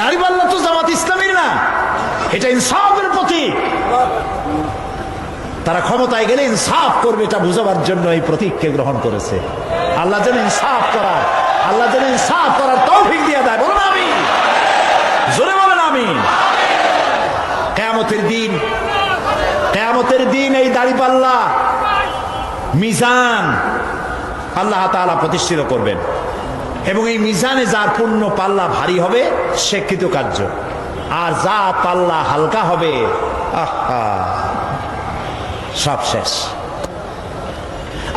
দাড়িপাল্লা তো জামাত ইসলামের না, এটা ইনসাফের প্রতীক। তারা ক্ষমতায় গেলে ইনসাফ করবে এটা বুঝাবার জন্য এই প্রতীককে গ্রহণ করেছে। আল্লাহ যেন ইনসাফ করার তৌফিক দিয়ে দেয়। বলুন আমিন, জোরে বলেন আমিন। কিয়ামতের দিন এই দাড়িপাল্লা মিজান আল্লাহ তাআলা প্রতিষ্ঠিত করবেন এবং এই মিজানে যার পুণ্য পাল্লা ভারী হবে সে কৃতকার্য, আর যা পাল্লা হালকা হবে আহা সব শেষ।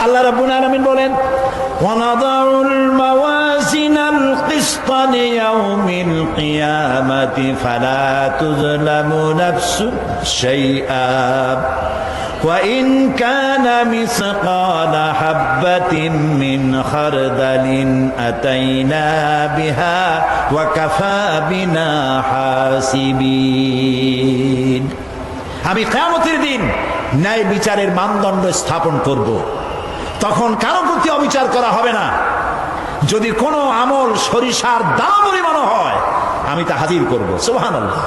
আল্লাহ রাব্বুল আলামিন বলেন, ওয়ানাদাউল মাওয়াজিনাল কিসতা লিয়াউমিল কিয়ামাতি ফালা তুযলামু নাফসুন শাইআ ওয়া ইন কানা মিসকালা হাববাতিন মিন খারদালিন আতাইনা বিহা ওয়া কাফা বিনা হাসিবিন। আমি কিয়ামতের দিন ন্যায় বিচারের মানদণ্ড স্থাপন করব। তখন কারো প্রতি অবিচার করা হবে না। যদি কোনো আমল সরিষার দানা পরিমাণ হয় আমি তা হাজির করব। সুবহানাল্লাহ,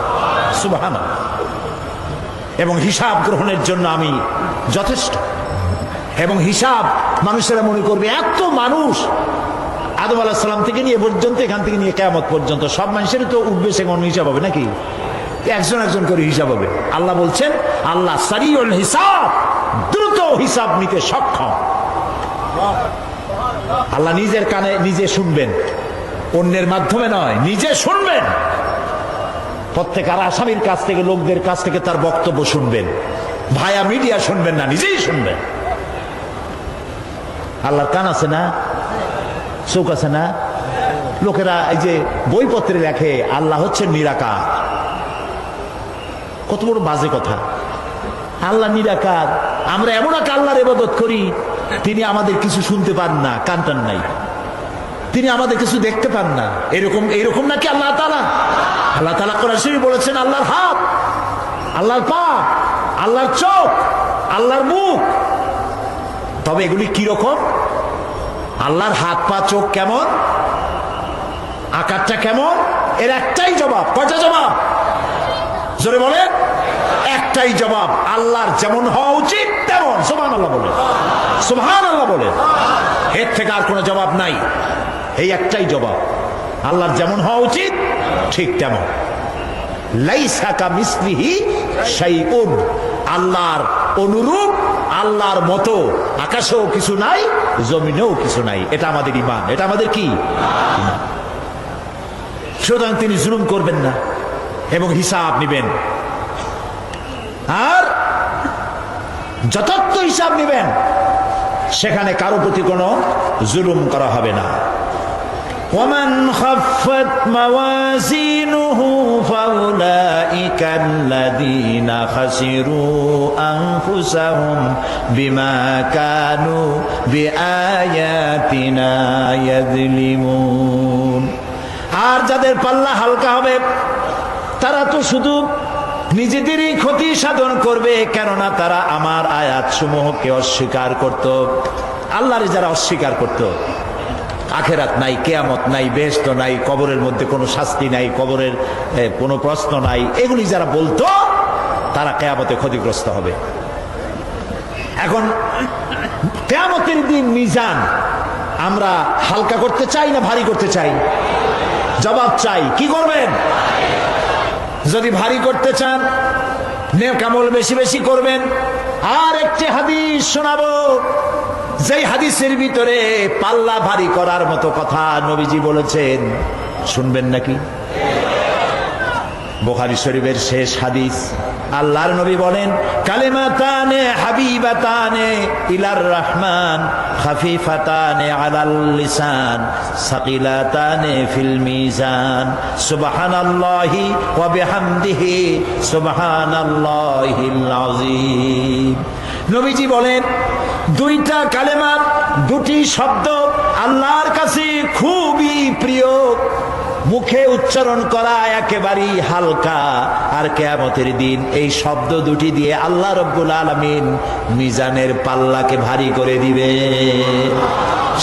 সুবহানাল্লাহ। এবং হিসাব গ্রহণের জন্য আমি যথেষ্ট। এবং হিসাব মানুষেরা মনে করবে এত মানুষ, আদম আলাইহিস সালাম থেকে নিয়ে পর্যন্ত, এখান থেকে নিয়ে কিয়ামত পর্যন্ত সব মানুষেরই তো উঠবে সে কোন হিসাব হবে নাকি? একজন একজন করে হিসাব হবে। আল্লাহ বলছেন, আল্লাহ সারিউল হিসাব, দ্রুত হিসাব নিতে সক্ষম। আল্লাহ নিজের কানে নিজে শুনবেন, অন্যের মাধ্যমে নয়, নিজে শুনবেন। প্রত্যেক আর আসামির কাছ থেকে, লোকদের কাছ থেকে তার বক্তব্য শুনবেন, ভায়া মিডিয়া শুনবেন না, নিজেই শুনবেন। আল্লাহর কান আছে না, চোখ আছে না? লোকেরা এই যে বইপত্রে লেখে আল্লাহ হচ্ছে নিরাকার, কত বড় বাজে কথা। আল্লাহ নিরাকার, আমরা এমন এক আল্লাহর ইবাদত করি তিনি আমাদের কিছু শুনতে পান না, কান টান নাই, তিনি আমাদের কিছু দেখতে পান না। এরকম নাকি আল্লাহ তাআলা? আল্লাহ তাআলা কোরআন শরীফে বলেছেন আল্লাহর হাত, আল্লাহর পা, আল্লাহর চোখ, আল্লাহর মুখ। তবে এগুলি কি রকম? আল্লাহর হাত, পা, চোখ কেমন, আকারটা কেমন, এর একটাই জবাব। কয়টা জবাব? জোরে বলেন। একটাই জবাব, আল্লাহর যেমন হওয়া উচিত তেমন। সুবহানাল্লাহ বলে, সুবহানাল্লাহ বলে। এর থেকে আর কোনো জবাব নাই, এই একটাই জবাব। আল্লাহর যেমন হওয়া উচিত ঠিক তেমন লাইসা কামিসলিহি শাইউন, আল্লাহর অনুরূপ, আল্লাহর মতো আকাশেও কিছু নাই, জমিনেও কিছু নাই। এটা আমাদের ঈমান, এটা আমাদের কি ঈমান। সুতরাং তিনি জুলুম করবেন না এবং হিসাব নেবেন, আর যথার্থ হিসাব নেবেন, সেখানে কারো প্রতি কোনো জুলুম করা হবে না। ومن خفت موازينه فأولئك الذين خسروا أنفسهم بما كانوا بآياتنا يظلمون। আর যাদের পাল্লা হালকা হবে তারা তো শুধু নিজেদেরই ক্ষতি সাধন করবে, কেননা তারা আমার আয়াত সমূহকে অস্বীকার করত। আল্লাহরে যারা অস্বীকার করত, আখেরাত নাই, কিয়ামত নাই, বেহেশত নাই, কবরের মধ্যে কোনো শাস্তি নাই, কবরের কোনো প্রশ্ন নাই, এগুলি যারা বলতো তারা কিয়ামতে ক্ষতিগ্রস্ত হবে। এখন কিয়ামতের দিন মিজান আমরা হালকা করতে চাই না ভারী করতে চাই? জবাব চাই। কি করবেন? যদি ভারী করতে চান নেক আমল বেশি বেশি করবেন। আর একটি হাদিস শোনাবো, যেই হাদিসের ভিতরে পাল্লা ভারী করার মতো কথা নবীজি বলেছেন, শুনবেন নাকি? বুখারী শরীফের শেষ হাদিস। আল্লাহর নবী বলেন, কালিমাতানে হাবিবাতানে ইলার রহমান খাফিফাতানে আলাল লিসান সাকিলাতানে ফিল মিজান সুবহানাল্লাহি ওয়া বিহামদিহি সুবহানাল্লাহিল আযীম। নবীজি বলেন, দুইটা কালেমা, দুটি শব্দ আল্লাহর কাছে খুবই প্রিয়, মুখে উচ্চারণ করা একেবারেই হালকা, আর কিয়ামতের দিন এই শব্দ দুটি দিয়ে আল্লাহ রব্বুল আলামিন মিজানের পাল্লাকে ভারী করে দিবে।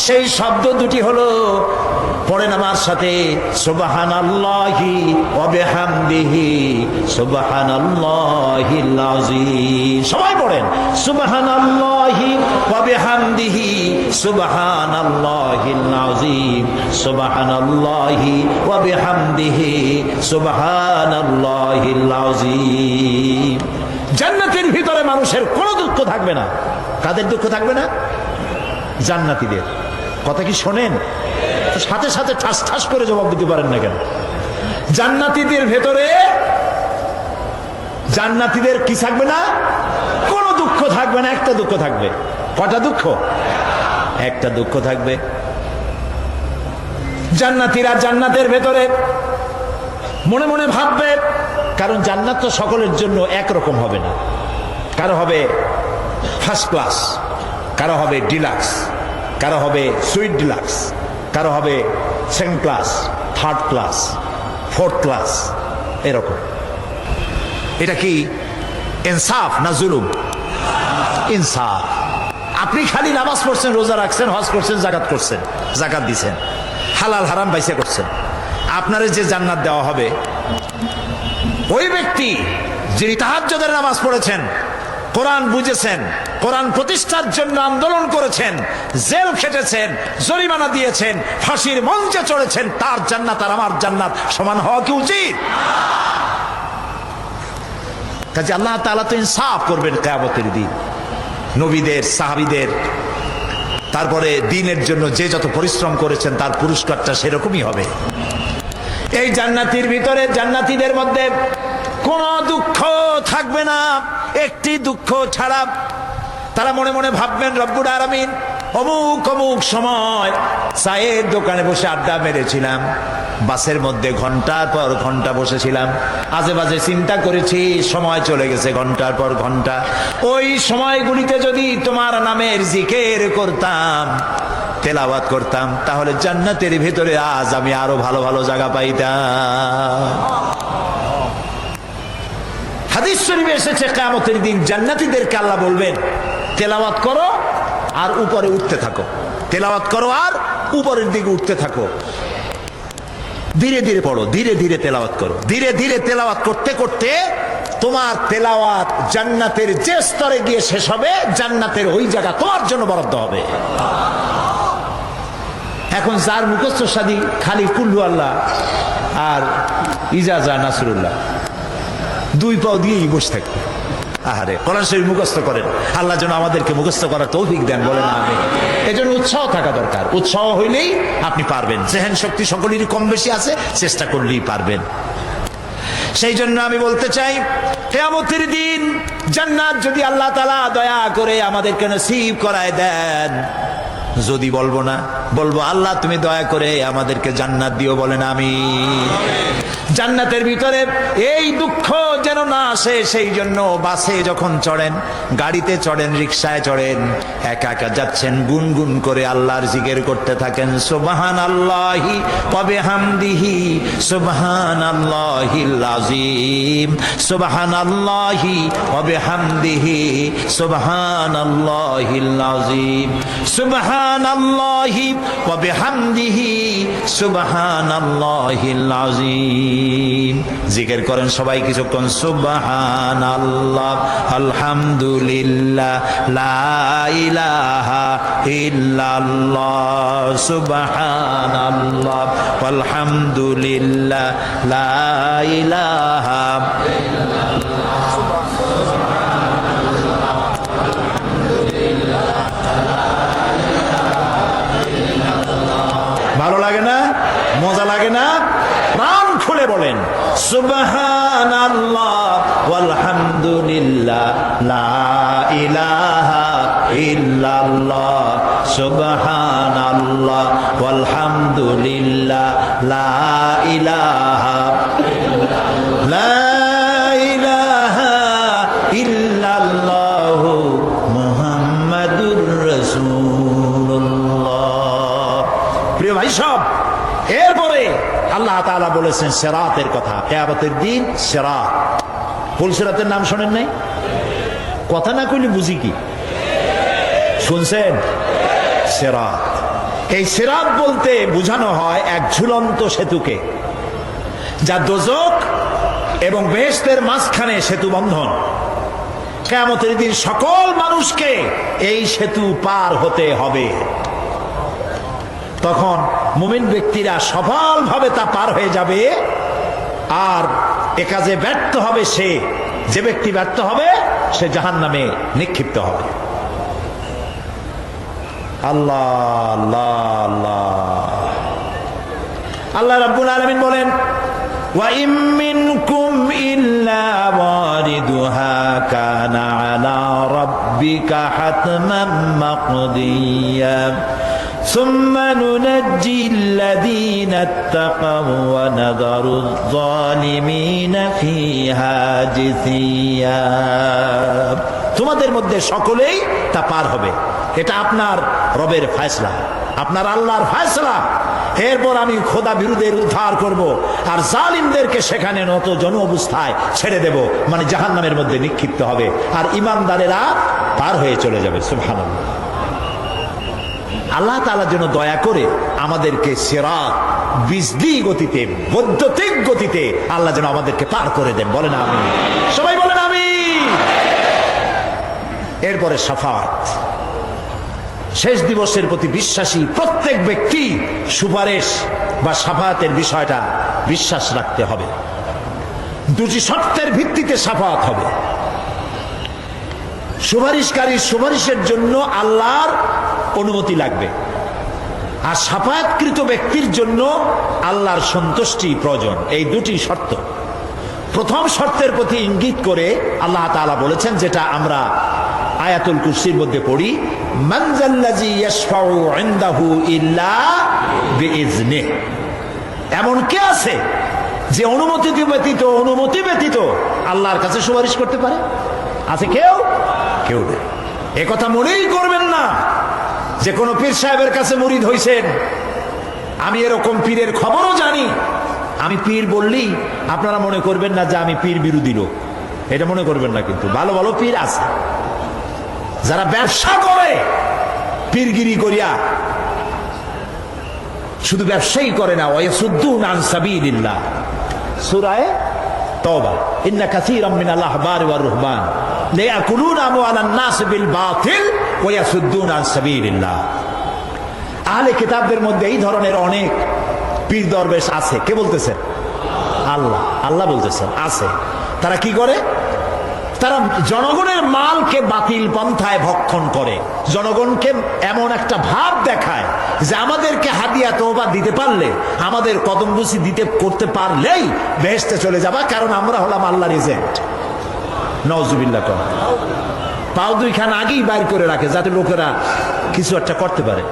সেই শব্দ দুটি হলো, পড়েন আমার সাথে, সুবহানাল্লাহি ওয়া বিহামদিহি সুবহানাল্লাহিল আযীম। সবাই পড়েন, সুবহানাল্লাহি ওয়া বিহামদিহি সুবহানাল্লাহিল আযীম সুবহানাল্লাহি ওয়া বিহামদিহি সুবহানাল্লাহিল আযীম। জান্নাতের ভিতরে মানুষের কোনো দুঃখ থাকবে না। কাদের দুঃখ থাকবে না? জান্নাতীদের। কথা কি শোনেন? সাথে সাথে ঠাস ঠাস করে জবাব দিতে পারেন না কেন? জান্নাতীদের ভেতরে, জান্নাতীদের কি থাকবে না? কোনো দুঃখ থাকবে না। একটা দুঃখ থাকবে। কটা দুঃখ? একটা দুঃখ থাকবে। জান্নাতীরা জান্নাতের ভেতরে মনে মনে ভাববে, কারণ জান্নাত তো সকলের জন্য একরকম হবে না। কারো হবে ফার্স্ট ক্লাস, কারো হবে ডিলাক্স, কারো হবে সুইট ডিলাক্স, কারো হবে second class, third class, fourth class, এরকম। এটা কি ইনসাফ না জুলুম? ইনসাফ। আপনি খালি নামাজ পড়ছেন, রোজা রাখছেন, হজ করছেন, জাকাত করছেন, জাকাত দিছেন, হালাল হারাম বাইসা করছেন, আপনার যে জান্নাত দেওয়া হবে, ওই ব্যক্তি যিনি তাহাজ্জুদের নামাজ পড়েছেন, কোরআন বুঝেছেন, কোরআন প্রতিষ্ঠার জন্য আন্দোলন করেছেন, জেল খেটেছেন, জরিমানা দিয়েছেন, ফাঁসির মঞ্চে চড়েছেন, তার জান্নাত আর আমার জান্নাত সমান হওয়া কি উচিত? কাজে আল্লাহ তাআলা তো ইনসাফ করবেন কিয়ামতের দিন। নবীদের, সাহাবীদের, তারপরে দ্বীনের জন্য যে যত পরিশ্রম করেছেন তার পুরস্কারটা সেরকমই হবে। এই জান্নাতের ভিতরে, জান্নাতীদের মধ্যে কোনো দুঃখ থাকবে না, একটি দুঃখ ছাড়া। তারা মনে মনে ভাববেন, রব্বুল আলামিন, অমুক অমুক সময় চায়ের দোকানে বসে আড্ডা মেরেছিলাম, বাসের মধ্যে ঘন্টার পর ঘন্টা বসেছিলাম, আজে বাজে চিন্তা করেছি, সময় চলে গেছে ঘন্টার পর ঘন্টা। ওই সময়গুলিতে যদি তোমার নামের জিকির করতাম, তেলাওয়াত করতাম, তাহলে জান্নাতের ভিতরে আজ আমি আরো ভালো ভালো জায়গা পাইতাম। হাদিস শরীফে এসেছে, কিয়ামতের দিন জান্নাতীদেরকে আল্লাহ বলবেন, তেলাওয়াত করো আর উপরে উঠতে থাকো, তেলাওয়াত করো আর উপরের দিকে উঠতে থাকো, ধীরে ধীরে পড়ো, ধীরে ধীরে তেলাওয়াত করো। ধীরে ধীরে তেলাওয়াত করতে করতে তোমার তেলাওয়াত জান্নাতের যে স্তরে গিয়ে শেষ হবে, জান্নাতের ওই জায়গা তোমার জন্য বরাদ্দ হবে। এখন যার মুখস্থ সাদি খালি কুল্লু আল্লাহ আর ইজাজা নাসরুল্লাহ দুই পাও দিয়েই বসে থাকি। আহারে, কোরআন শরীফ মুখস্থ করেন, আল্লাহ যেন আমাদেরকে মুখস্থ করার তৌফিক দেন, বলেন আমিন। এজন্য উৎসাহ থাকা দরকার, উৎসাহ হইলেই আপনি পারবেন। জেহেন শক্তি সকলেরই কম বেশি আছে, চেষ্টা করলেই পারবেন। সেই জন্য আমি বলতে চাই, কিয়ামতের দিন জান্নাত যদি আল্লাহ তাআলা দয়া করে আমাদেরকে নসিব করায় দেন, যদি বলবো না, বলবো আল্লাহ তুমি দয়া করে আমাদেরকে জান্নাত দিও, বলেন আমিন। জান্নাতের ভিতরে এই দুঃখ যেন না আসে, সেই জন্য বাসে যখন চড়েন, গাড়িতে চড়েন, রিকশায় চড়েন, একা একা যাচ্ছেন, গুনগুন করে আল্লাহর জিকির করতে থাকেন। সুবহানাল্লাহি ওয়া বিহামদিহি সুবহানাল্লাহিল আযীম, সুবহানাল্লাহি ওয়া বিহামদিহি সুবহানাল্লাহিল আযীম, সুবহানাল্লাহি ওয়া বিহামদিহি সুবহানাল্লাহিল আযীম। জিকির করেন সবাই কিছুক্ষণ। সুবহানাল্লাহ, আলহামদুলিল্লাহ, লা ইলাহা ইল্লাল্লাহ, সুবহানাল্লাহ, আলহামদুলিল্লাহ, লা ইলাহা ভালো লাগে না? মজা লাগে না? প্রাণ খুলে বলেন সুবহানাল্লাহ ওয়ালহামদুলিল্লাহ, লা ইলাহা ইল্লাল্লাহ, সুবহানাল্লাহ ওয়ালহামদুলিল্লাহ, লা ইলাহা লা ইলাহা ইল্লাল্লাহ মুহাম্মাদুর রাসূলুল্লাহ। প্রিয় ভাই সব, এরপরে আল্লাহ তাআলা বলেছেন সিরাতের কথা। কিয়ামতের দিন সিরাত, ফুলসিরাতের নাম শোনেন নাই? কথা না কইলে বুঝি কি? শুনছেন? সিরাত, এই সিরাত বলতে বোঝানো হয় এক ঝুলন্ত সেতুকে, যা দোজখ এবং বেহেশতের মাঝখানে সেতু বন্ধন। কিয়ামতের দিন সকল মানুষকে এই সেতু পার হতে হবে। তখন মুমিন ব্যক্তিরা সফলভাবে তা পার হয়ে যাবে, আর এ কাজে ব্যর্থ হবে সে, যে ব্যক্তি ব্যর্থ হবে সে জাহান্নামে নিক্ষিপ্ত হবে। আল্লাহ আল্লাহ আল্লাহ। আল্লাহ রাব্বুল আলামিন বলেন, ওয়া ইম মিনকুম ইল্লা ওয়ারিদুহা কানা আলা রাব্বিকা হাতমান মাকদিয়া সুম্মা নুনাজ্জিল্লাযীনা ইত্তাকাউ ওয়া নাযারুয-যালিমিনা ফীহা জিসিয়া। তোমাদের মধ্যে সকলেই তা পার হবে, এটা আপনার রবের ফয়সালা, আপনার আল্লাহর ফয়সালা। এরপর আমি খোদা বিরুদ্ধের উদ্ধার করব, আর জালিমদেরকে সেখানে নত জন অবস্থায় ছেড়ে দেব, মানে জাহান্নামের মধ্যে নিক্ষিপ্ত হবে, আর ঈমানদারেরা পার হয়ে চলে যাবে। সুবহানাল্লাহ। আল্লাহ তাআলা যেন দয়া করে আমাদেরকে সিরাত বিজলি গতিতে, বৈদ্যুতিক গতিতে আল্লাহ যেন আমাদেরকে পার করে দেন, বলেন আমিন। সবাই বলেন আমিন। এরপরে শাফাত, শেষ দিবসের প্রতি বিশ্বাসী প্রত্যেক ব্যক্তি সুপারিশ বা শাফাতের বিষয়টা বিশ্বাস রাখতে হবে। দুটি শর্তের ভিত্তিতে শাফাত হবে। সুপারিশকারীর সুপারিশের জন্য আল্লাহর অনুমতি লাগবে, আর শাফায়াতকৃত ব্যক্তির জন্য আল্লাহর সন্তুষ্টি প্রয়োজন। এই দুটি শর্ত। প্রথম শর্তের প্রতি ইঙ্গিত করে আল্লাহ তাআলা বলেছেন, যেটা আমরা আয়াতুল কুরসির মধ্যে পড়ি, মান যাল্লাযী ইয়াশফাউ ইনদাহু ইল্লা বিইজনিহি। এমন কে আছে যে অনুমতি ব্যতীত আল্লাহর কাছে সুপারিশ করতে পারে? আছে কেউ? কেউ নেই। এ কথা মনেই করবেন না যে কোনো পীর সাহেবের কাছে মুরিদ হইছেন। আমি এরকম পীরের খবরও জানি। আমি পীর বললেই আপনারা মনে করবেন না যে আমি পীর বিরোধী লোক, এটা মনে করবেন না। কিন্তু ভালো ভালো পীর আছে যারা ব্যবসা করে পীরগিরি করিয়া, শুধু ব্যবসাই করে না, ওয়ায়াসুদ্দুনা আন সাবিলিল্লাহ। সূরা তাওবা, ইন্না কাসীরাম মিনাল আহবারি ওয়ার রুহবান লায়াকুলুনা আমওয়ালান নাস বিল বাতিল ওয়ায়াসুদ্দুনা আন সাবিলিল্লাহ। আহলে কিতাবদের মধ্যে এই ধরনের অনেক পীর দরবেশ আছে। কে বলতেছেন? আল্লাহ। আল্লাহ বলতেছেন আছে। তারা কি করে? তারা জনগণের মালকে বাতিল পন্থায় ভক্ষণ করে, জনগণকে এমন একটা ভাব দেখায় যে আমাদেরকে হাদিয়া তওবা দিতে পারলে, আমাদের কদমবুসি দিতে করতে পারলেই বেহেশতে চলে যাবা, কারণ আমরা হলাম আল্লাহর এজেন্ট। নাউজুবিল্লাহ। পাও দুইখান আগেই বাইর করে রাখে যাতে লোকেরা কিছু একটা করতে পারে।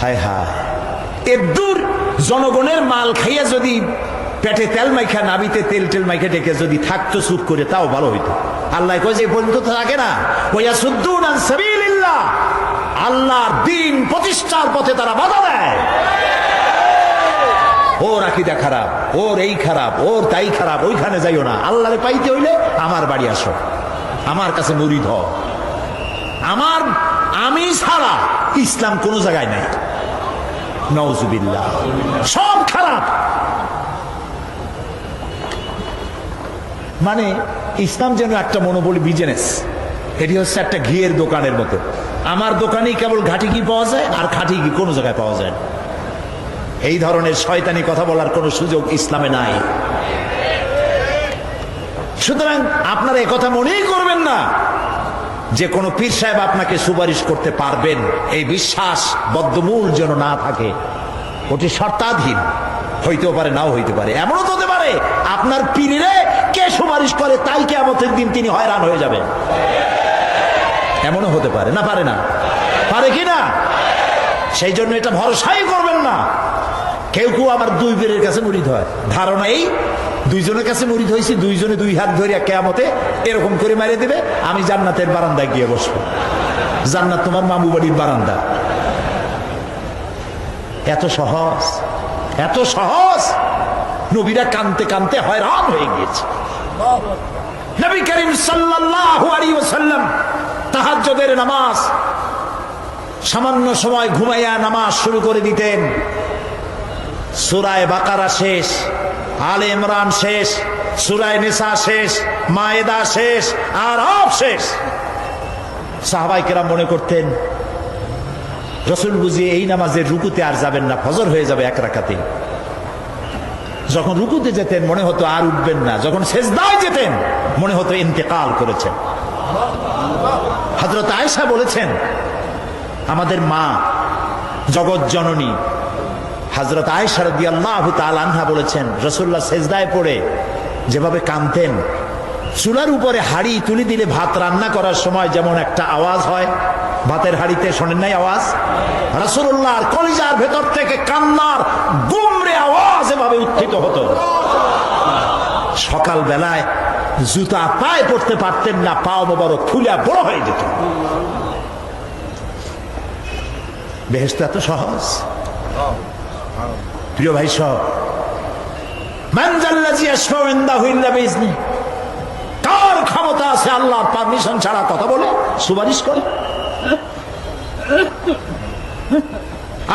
হায় হায়, এদূর জনগণের মাল খাইয়া যদি পেটে তেল মাইখা, নাবিতে তেল টেল মাইখা ডেকে যদি থাকতো চুপ করে, তাও ভালো হইতো। আল্লাহ কয় যে পর্যন্ত থাকে না, ওয়াসুদ্দুন আন সাবিলিল্লাহ, আল্লাহর দ্বীন প্রতিষ্ঠার পথে তারা বাধা দেয়। ওর আকীদা খারাপ, ওর এই খারাপ, ওর তাই খারাপ, ওইখানে যাইও না। আল্লাহরে পাইতে হইলে আমার বাড়ি আসো, আমার কাছে মুরিদ হও। আমি ছাড়া ইসলাম কোন জায়গায় নাই। নাউজুবিল্লাহ। সব খারাপ। মানে ইসলাম যেন একটা মনোবলী বিজনেস। এটি হচ্ছে একটা ঘিয়ের দোকানের মতো। আমার দোকানেই কেবল ঘাটি ঘি পাওয়া যায়, আর খাঁটি ঘি কোনো জায়গায় পাওয়া যায় না। এই ধরনের শয়তানি কথা বলার কোনো সুযোগ ইসলামে নাই। সুতরাং আপনারা একথা মনেই করবেন না যে কোনো পীর সাহেব আপনাকে সুপারিশ করতে পারবেন, এই বিশ্বাস বদ্ধমূল যেন না থাকে। ওটি শর্তাধীন, হইতেও পারে নাও হইতে পারে। এমনও তো হতে পারে আপনার পীরে কে সুপারিশ করে তাই কিয়ামতের দিন তিনি হয়রান হয়ে যাবেন। এমনও হতে পারে, না পারে না? পারে কি না? সেই জন্য এটা ভরসাই করবেন না। কেউ কেউ আবার দুই পীরের কাছে মুরিদ হয়, ধারণা এই দুইজনের কাছে মুরিদ হয়েছি, দুইজনে দুই হাত ধরে কিয়ামতে এরকম করে মারিয়ে দিবে, আমি জান্নাতের বারান্দায় গিয়ে বসবো। জান্নাত তোমার মামু বাড়ির বারান্দা। এত সহজ, এত সহজ। নবীরা কানতে কানতে হয়রান হয়ে গিয়েছে। নবী করিম সাল্লাল্লাহু আলাইহি ওয়াসাল্লাম তাহাজ্জুদের নামাজ সামান্য সময় ঘুমাইয়া নামাজ শুরু করে দিতেন। সূরা বাকারা শেষ, আলে ইমরান শেষ, সূরা নিসা শেষ, মায়েদা শেষ, আরাফ শেষ। সাহাবায়ে কেরাম মনে করতেন রাসূল বুঝি এই নামাজের রুকুতে আর যাবেন না, ফজর হয়ে যাবে এক রাকাতে। যখন রুকুতে যেতেন মনে হতো আর উঠবেন না, যখন সেজদায় যেতেন মনে হতো ইন্তেকাল করেছেন। হযরত আয়েশা বলেছেন, আমাদের মা জগৎ জননী হযরত আয়েশা রাদিয়াল্লাহু তাআলা আনহা বলেছেন, রাসূলুল্লাহ সেজদায় পড়ে যেভাবে কাঁদতেন, চুলার উপরে হাড়ি তুলে দিলে ভাত রান্না করার সময় যেমন একটা আওয়াজ হয়, ভাতের হাড়িতে শোনেন নাই আওয়াজ? রাসূলুল্লাহর কলিজার ভেতর থেকে কান্নার গুমরে আওয়াজ এভাবে উত্থিত হতো। সকাল বেলায় জুতা পায়ে পড়তে পারতেন না, পাও মোবারক ফুলে বড় হয়ে যেত। বেহেশত এত সহজ। প্রিয় ভাই সব, মান জাল্লাযী ইয়াশফাউ ইনদাহু ইল্লা বিইজনিহি, কার ক্ষমতা আছে আল্লাহর পারমিশন ছাড়া কথা বলে সুপারিশ করে?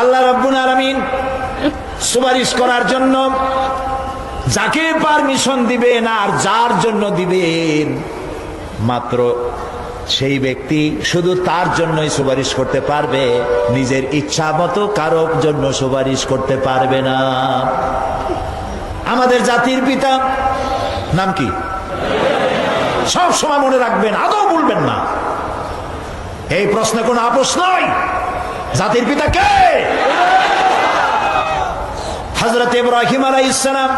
আল্লাহ রাব্বুল আলামিন সুপারিশ করার জন্য যাকে পারমিশন দিবেন আর যার জন্য দিবেন, মাত্র সেই ব্যক্তি শুধু তার জন্যই সুপারিশ করতে পারবে, নিজের ইচ্ছা মতো কারোর জন্য সুপারিশ করতে পারবে না। আমাদের জাতির পিতা নাম কি? সব সময় মনে রাখবেন, আদৌ ভুলবেন না। এই প্রশ্নে কোনো আপোষ নয়। জাতির পিতা কে? হযরত ইব্রাহিম আলাইহিস সালাম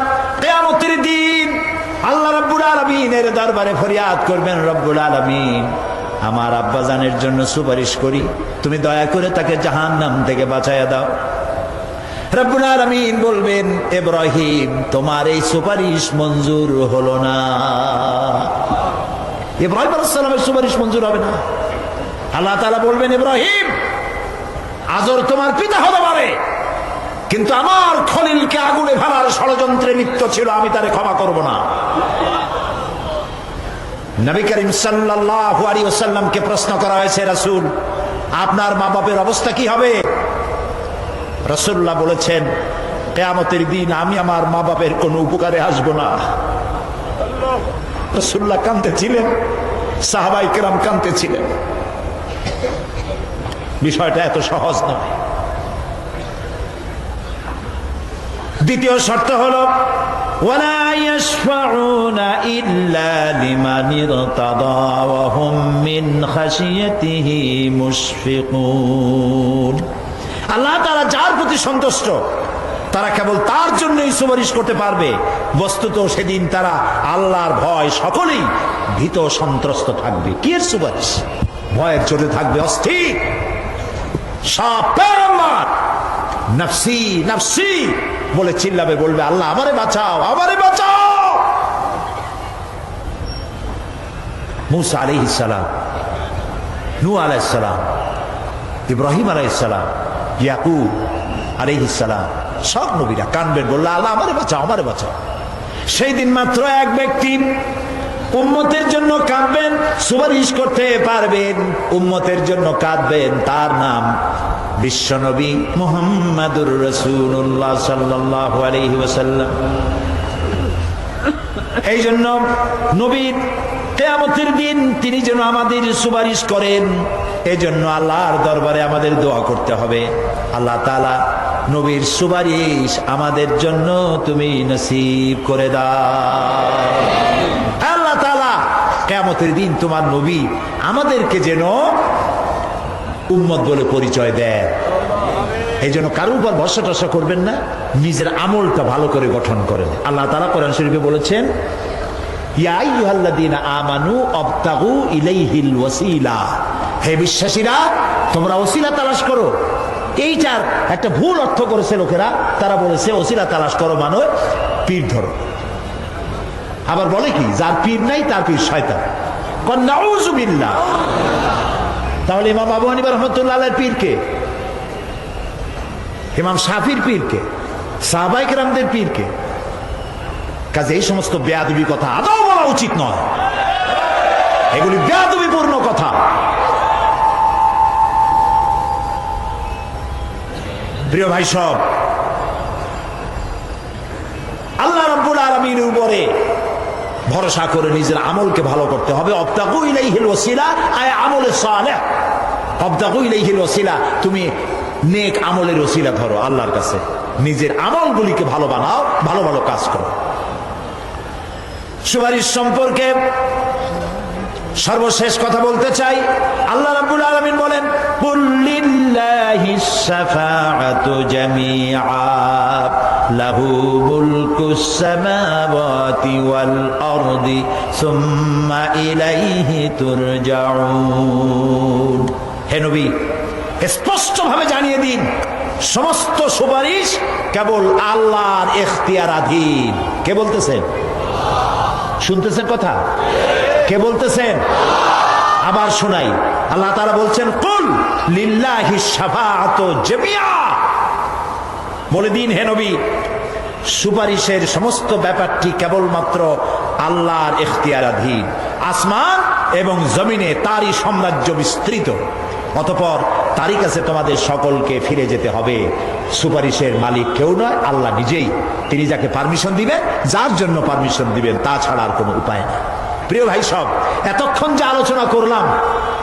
কিয়ামতের দিন আল্লাহ রাব্বুল আলামিনের দরবারে ফরিয়াদ করবেন, রব্বুল আলামিন আমার আব্বাজানের জন্য সুপারিশ করি, তুমি দয়া করে তাকে জাহান্নাম থেকে বাঁচাইয়া দাও। রব্বুল আলামিন বলবেন, ইব্রাহিম তোমার এই সুপারিশ মঞ্জুর হলো না। ইব্রাহিম আলাইহিস সালামের সুপারিশ মঞ্জুর হবে না। আল্লাহ তাআলা বলবেন, ইব্রাহিম আজর তোমার পিতা হতে পারে, কিন্তু আমার খলিলকে আগুনে ফেলার ষড়যন্ত্রে লিপ্ত ছিল, আমি তারে ক্ষমা করব না। নবী করিম সাল্লাল্লাহু আলাইহি ওয়াসাল্লামকে প্রশ্ন করা হয়েছে, রাসূল আপনার মা বাপের অবস্থা কি হবে? রাসূলুল্লাহ বলেছেন, কিয়ামতের দিন আমি আমার মা বাপের কোনো উপকারে আসব না। রাসূলুল্লাহ কাঁদতেছিলেন, সাহাবায়ে কেরাম কাঁদতেছিলেন। বিষয়টা এত সহজ নয়। দ্বিতীয় শর্ত হলো ওয়ালা ইয়াশফাউনা ইল্লা লিমান ইরতাদা ওয়া হুম মিন খাশিয়াতিহি মুশফিকুন। আল্লাহ তাআলা যার প্রতি সন্তুষ্ট তারা কেবল তার জন্যই সুপারিশ করতে পারবে। বস্তুত সেদিন তারা আল্লাহর ভয় সকলেই ভীত সন্ত্রস্ত থাকবে। কি এর সুপারিশ? ভয়ের জোরে থাকবে অস্থির। সব পয়গম্বর নফসি নফসি বলে চিল্লাবে, বলবে আল্লাহ আমারে বাঁচাও, আমারে বাঁচাও। মুসা আলাইহিস সালাম, নূহ আলাইহিস সালাম, ইব্রাহিম আলাইহিস সালাম, ইয়াকুব আলাইহিস সালাম, সব নবীরা কানবেন, বললে আল্লাহ আমারে বাঁচাও, আমারে বাঁচাও। সেই দিন মাত্র এক ব্যক্তি উম্মতের জন্য কাঁদবেন, সুপারিশ করতে পারবেন, উম্মতের জন্য কাঁদবেন, তার নাম বিশ্বনবী মুহাম্মাদুর রাসূলুল্লাহ সাল্লাল্লাহু আলাইহি ওয়াসাল্লাম। এই জন্য নবীর কিয়ামতের দিন তিনি যেন আমাদের সুপারিশ করেন, এই জন্য আল্লাহর দরবারে আমাদের দোয়া করতে হবে, আল্লাহ তাআলা নবীর সুপারিশ আমাদের জন্য তুমি নসিব করে দাও। আল্লাহ তাআলা কিয়ামতের দিন তোমার নবী আমাদেরকে যেন উম্মত বলে পরিচয় দেয়। এই জন্য কারোর উপর ভরসা টরসা করবেন না, নিজের আমলটা ভালো করে গঠন করেন। আল্লাহ তাআলা কোরআন শরীফে বলেছেন, ইয়া আইয়ুহাল্লাযীনা আমানু আবতাগু ইলাইহিল ওয়াসিলা, হে বিশ্বাসীরা তোমরা ওসিলা তালাশ করো। এইটার একটা ভুল অর্থ করেছে লোকেরা, তারা বলেছে ওসিলা তালাশ করো মানে পীর ধরো। আবার বলে কি, যার পীর নাই তার পীর শয়তান। কোন নাউযুবিল্লাহ। তাহলে ইমাম আবু হানিফা রাহমাতুল্লাহ আলাইহির পীর কে? ইমাম শাফির পীর কে? সাহাবায়ে কেরামদের পীর কে? কাজে এই সমস্ত বেয়াদবি কথা আদৌ বলা উচিত নয়, এগুলি বেয়াদবিপূর্ণ কথা। প্রিয় ভাই সব, আল্লাহ রাব্বুল আলামিনের উপরে ভরসা করে নিজের আমলকে ভালো করতে হবে। অবতাগু ইলাইহিল ওয়াসিলা আয় আমলে সালেহ, অবতাগু ইলাইহিল ওয়াসিলা, তুমি নেক আমলের ওসিলা ধরো আল্লাহর কাছে, নিজের আমলগুলিকে ভালো বানাও, ভালো ভালো কাজ করো। সুপারিশ সম্পর্কে সর্বশেষ কথা বলতে চাই। আল্লাহ রাব্বুল আলামিন বলেন, কুল লিল্লাহিস শাফাআতু জামিআ লাহু মুলকুস সামাওয়াতি ওয়াল আরদি সুম্মা ইলাইহি তুরজাউন। হে নবী, স্পষ্টভাবে জানিয়ে দিন সমস্ত সুপারিশ কেবল আল্লাহর ইখতিয়ারাধীন। কে বলতেছেন? শুনতেছেন কথা? কে বলতেছেন? আবার শোনাই। আল্লাহ তাআলা বলছেন, কুল লিল্লাহিস শাফাআতু জামিআ, বলে দিন হে নবী সুপারিশের সমস্ত ব্যাপারটি কেবলমাত্র আল্লাহর ইখতিয়ারাধীন। আসমান এবং জমিনে তারই সাম্রাজ্য বিস্তৃত, অতঃপর তারই কাছে তোমাদের সকলকে ফিরে যেতে হবে। সুপারিশের মালিক কেউ নয়, আল্লাহ নিজেই। তিনি যাকে পারমিশন দিবেন, যার জন্য পারমিশন দিবেন, তা ছাড়া আর কোনো উপায় নেই। প্রিয় ভাই সব, এতক্ষণ যে আলোচনা করলাম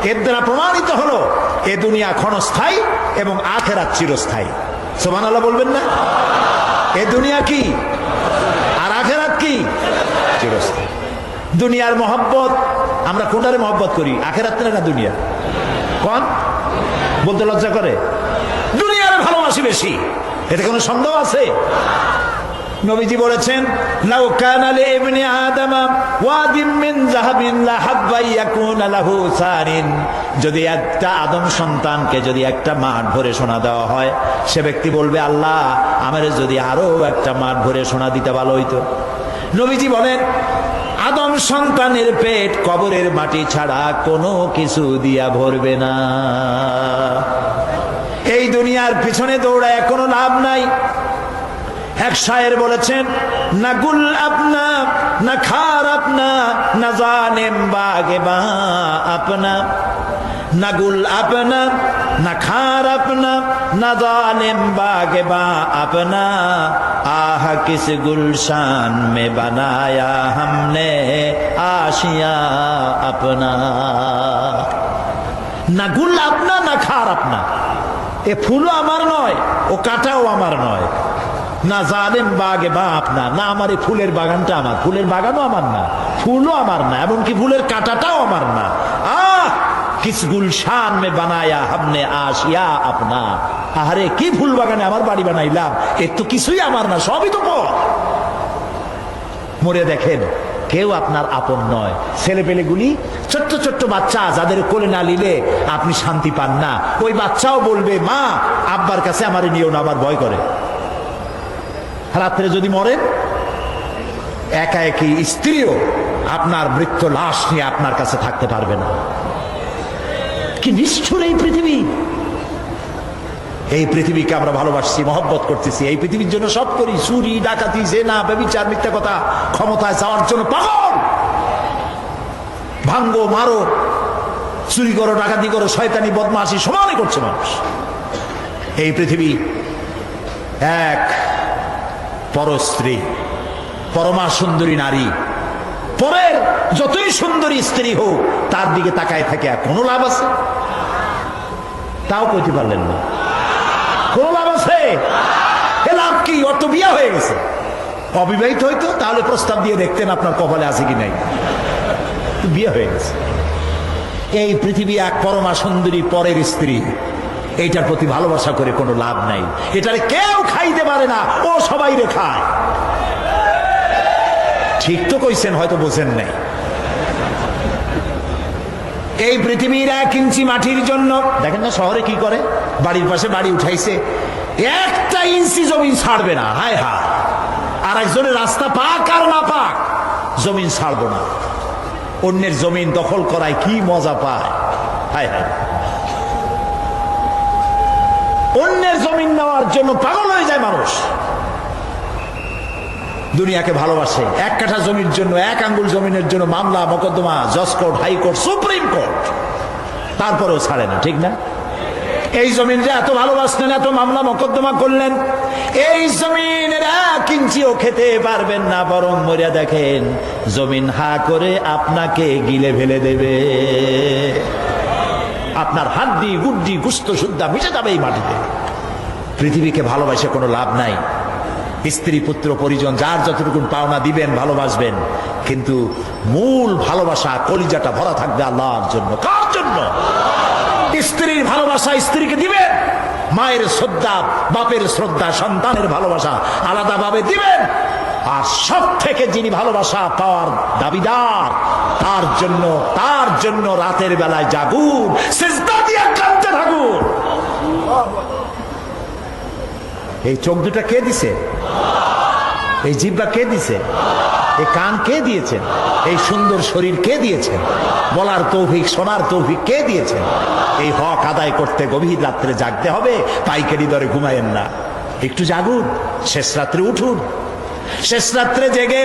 এর দ্বারা প্রমাণিত হলো এ দুনিয়া ক্ষণস্থায়ী এবং আখিরাত চিরস্থায়ী। সুবহানাল্লাহ বলবেন না? এ দুনিয়া কি আর আখিরাত কি? চিরস্থায়ী। দুনিয়ার মহব্বত আমরা কোনটারে মহব্বত করি, আখিরাত না দুনিয়া? কোন বলতে লজ্জা করে? দুনিয়ার ভালোবাসি বেশি, এতে কোনো সন্দেহ আছে? নবীজি বলেছেন, লাউ কানা লিইবনি আদামা ওয়াদিন মিন যাহাবিন লাহাব্বা ইয়াকুনা লাহু সারিন, যদি একটা আদম সন্তানকে যদি একটা মাঠ ভরে সোনা দেওয়া হয়, সে ব্যক্তি বলবে আল্লাহ আমার যদি আরো একটা মাঠ ভরে সোনা দিতে ভালো হইতো। নবীজি বলেন, আদম সন্তানের পেট কবরের মাটি ছাড়া কোনো কিছু দিয়া ভরবে না। এই দুনিয়ার পিছনে দৌড়ায় কোনো লাভ নাই। এক শায়ের বলেছেন, না গুল আপনা না খার আপনা না জানেম বাগে বা আপনা, না গুল আপনা না খার আপনা না জানেম বাগে বা আপনা, আহ কিস গুলশান মে বানায়া हमने आशिया अपना। না গুল আপনা না খার আপনা, এ ফুলও আমার নয়, ও কাটাও আমার নয়। না জালেম বাগে বা আপনার, না আমার এই ফুলের বাগানটা আমার, ফুলের বাগানও আমার না, ফুলও আমার না, এমনকি ফুলের কাঁটাটাও আমার না। কিস গুলশান মে বানায়া হামনে আশিয়া আপনা। আরে কি ফুল বাগানে আমার বাড়ি বানাইলাম, এর তো কিছুই আমার না, সবই তো পর। মরে দেখেন কেউ আপনার আপন নয়। ছেলে পেলেগুলি ছোট্ট ছোট্ট বাচ্চা, যাদের কোলে না নিলে আপনি শান্তি পান না, ওই বাচ্চাও বলবে মা আব্বার কাছে আমার নিও না, আমার ভয় করে। রাত্রে যদি মরেন, একা একই স্ত্রীও আপনার মৃত লাশ নিয়ে আপনার কাছে থাকতে পারবে না। কি নিষ্ঠুর এই পৃথিবী! এই পৃথিবীকে আমরা ভালোবাসছি, মহব্বত করতেছি, এই পৃথিবীর জন্য সব করি, চুরি ডাকাতি জেনা ব্যভিচার মিথ্যা কথা, ক্ষমতায় যাওয়ার জন্য পাগল। ভাঙ্গো মারো, চুরি করো, ডাকাতি করো, শয়তানি বদমাশি সমানই করছে মানুষ। এই পৃথিবী এক পরস্ত্রী, পরমা সুন্দরী নারী, পরের যতই সুন্দরী স্ত্রী হোক তার দিকে তাকায় থাকে কোনো লাভ আছে? তাও কইতে পারলেন না। কোন লাভ আছে? এ লাভ কি? অত বিয়া হয়ে গেছে। অবিবাহিত হইতো তাহলে প্রস্তাব দিয়ে দেখতেন আপনার কপালে আছে কি নাই। বিয়ে হয়ে গেছে। এই পৃথিবী এক পরমা সুন্দরী পরের স্ত্রী, এইটার প্রতি ভালোবাসা করে কোনো লাভ নাই। এটারে কেউ খাইতে পারে না, ও সবাই রে খায়। ঠিক তো কইছেন, হয়তো বোঝেন নাই। এই পৃথিবীর 1 ইঞ্চি মাটির জন্য দেখেন না শহরে কি করে, বাড়ির পাশে বাড়ি উঠাইছে, 1 ইঞ্চি জমি ছাড়বে না। হায় হায়, আর একজনের রাস্তা পাক আর না পাক, জমিন ছাড়বো না। অন্যের জমিন দখল করায় কি মজা পায়। হায় হায়, অন্যের জমিন নেওয়ার জন্য পাগল হয়ে যায় মানুষ। দুনিয়াকে ভালোবাসে, 1 কাঠা জমির জন্য, 1 আঙ্গুল জমিনের জন্য মামলা মোকদ্দমা, জজ কোর্ট, হাইকোর্ট, সুপ্রিম কোর্ট, তারপরেও ছাড়ে না। ঠিক না? এই জমিন যে এত ভালোবাসলেন, এত মামলা মোকদ্দমা করলেন, এই জমিনের 1 ইঞ্চিও খেতে পারবেন না, বরং মরিয়া দেখেন জমিন হা করে আপনাকে গিলে ফেলে দেবে। আপনার হাড্ডি গুড্ডি গুস্ত শুদ্ধা মিশে যাবে এই মাটিতে। পৃথিবীকে ভালোবাসে কোনো লাভ নাই। স্ত্রী পুত্র পরিজন যার যতটুকু পাওনা দিবেন, ভালোবাসবেন, কিন্তু মূল ভালোবাসা কলিজাটা ভরা থাকবে আল্লাহর জন্য। কার জন্য? স্ত্রীর ভালোবাসা স্ত্রীকে দিবেন, মায়ের শ্রদ্ধা, বাপের শ্রদ্ধা, সন্তানের ভালোবাসা আলাদাভাবে দিবেন। আর সব থেকে যিনি ভালোবাসা পাওয়ার দাবিদার, তার জন্য রাতের বেলায় জাগুন, সিজদা দিয়ে কাঁদতে থাকুন। এই চোখ দুটা কে দিছে? এই জিহ্বা কে দিছে? এই কান কে দিয়েছেন? এই সুন্দর শরীর কে দিয়েছেন? বলার তৌফিক, শোনার তৌফিক কে দিয়েছেন? এই হক আদায় করতে গভীর রাত্রে জাগতে হবে, পাইকারি দরে ঘুমায়েন না, একটু জাগুন, শেষ রাত্রে উঠুন, শেষ রাত্রে জেগে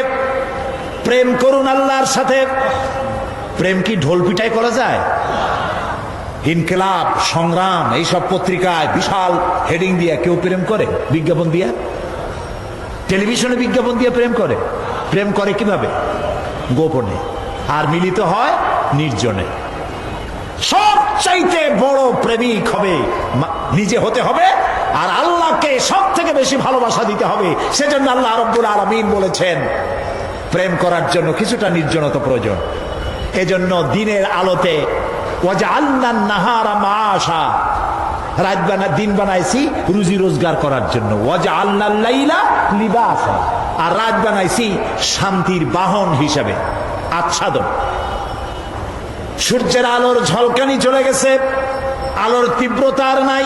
প্রেম করুন আল্লাহর সাথে। প্রেম কি ঢোল পিটাই করা যায়? ইনকিলাব, সংগ্রাম, এইসব পত্রিকায় বিশাল হেডিং দিয়ে কেউ প্রেম করে? বিজ্ঞাপন দিয়া, টেলিভিশনে বিজ্ঞাপন দিয়ে প্রেম করে? প্রেম করে কিভাবে? গোপনে, আর মিলিত হয় নির্জনে। সবচাইতে বড় প্রেমিক হবে নিজে হতে হবে, আর আল্লাহকে সব থেকে বেশি ভালোবাসা দিতে হবে। সেজন্য আল্লাহ রাব্বুল আলামিন বলেছেন প্রেম করার জন্য কিছুটা নির্জনতা প্রয়োজন। এজন্য দিনের আলোতে ওয়াজআলনান নাহারা মাআশা, দিন বানাইছি রুজি রোজগার করার জন্য। ওয়াজআলনাল লাইলা লিবাসা, আর রাত বানাইছি শান্তির বাহন হিসেবে, আচ্ছাদন। সূর্যের আলোর ঝলকানি চলে গেছে, আলোর তীব্রতা আর নাই।